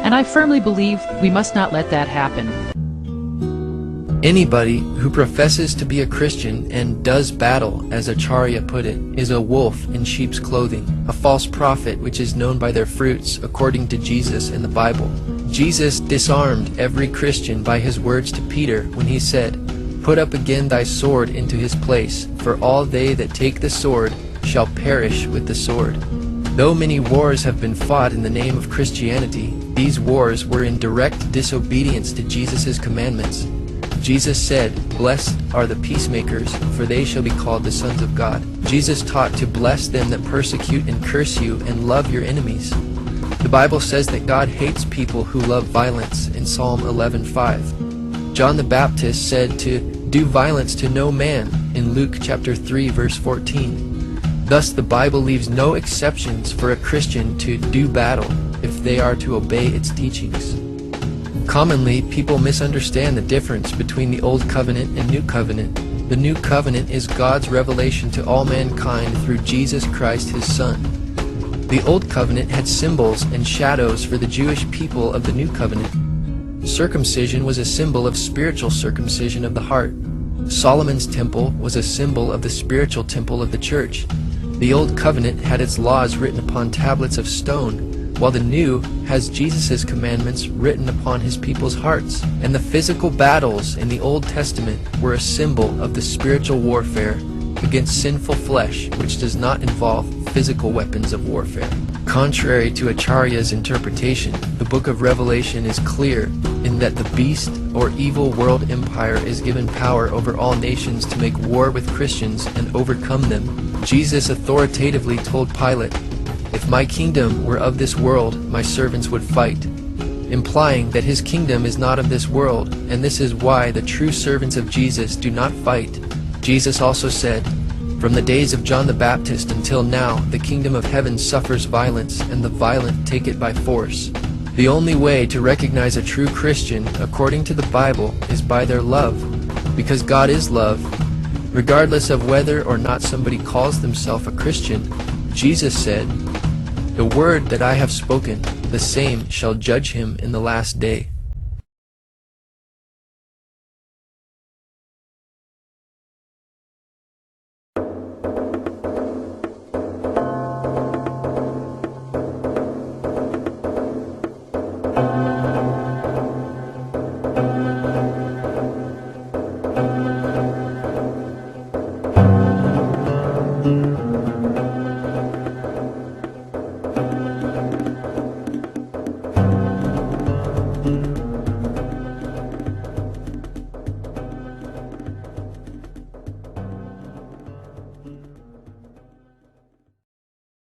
Speaker 6: And I firmly believe we must not let that happen.
Speaker 1: Anybody who professes to be a Christian and does battle, as Acharya put it, is a wolf in sheep's clothing, a false prophet which is known by their fruits, according to Jesus in the Bible. Jesus disarmed every Christian by his words to Peter when he said, "Put up again thy sword into his place, for all they that take the sword shall perish with the sword." Though many wars have been fought in the name of Christianity, these wars were in direct disobedience to Jesus' commandments. Jesus said, "Blessed are the peacemakers, for they shall be called the sons of God." Jesus taught to bless them that persecute and curse you and love your enemies. The Bible says that God hates people who love violence in Psalm 11:5. John the Baptist said to do violence to no man in Luke chapter 3 verse 14. Thus the Bible leaves no exceptions for a Christian to do battle if they are to obey its teachings. Commonly, people misunderstand the difference between the Old Covenant and New Covenant. The New Covenant is God's revelation to all mankind through Jesus Christ, his Son. The Old Covenant had symbols and shadows for the Jewish people of the New Covenant. Circumcision was a symbol of spiritual circumcision of the heart. Solomon's temple was a symbol of the spiritual temple of the church. The Old Covenant had its laws written upon tablets of stone, while the New has Jesus' commandments written upon his people's hearts. And the physical battles in the Old Testament were a symbol of the spiritual warfare against sinful flesh, which does not involve physical weapons of warfare. Contrary to Acharya's interpretation, the book of Revelation is clear in that the beast or evil world empire is given power over all nations to make war with Christians and overcome them. Jesus authoritatively told Pilate, "If my kingdom were of this world, my servants would fight," implying that his kingdom is not of this world, and this is why the true servants of Jesus do not fight. Jesus also said, "From the days of John the Baptist until now, the kingdom of heaven suffers violence, and the violent take it by force." The only way to recognize a true Christian, according to the Bible, is by their love, because God is love. Regardless of whether or not somebody calls themselves a Christian, Jesus said, "The word that I have spoken, the same shall judge him in the last day."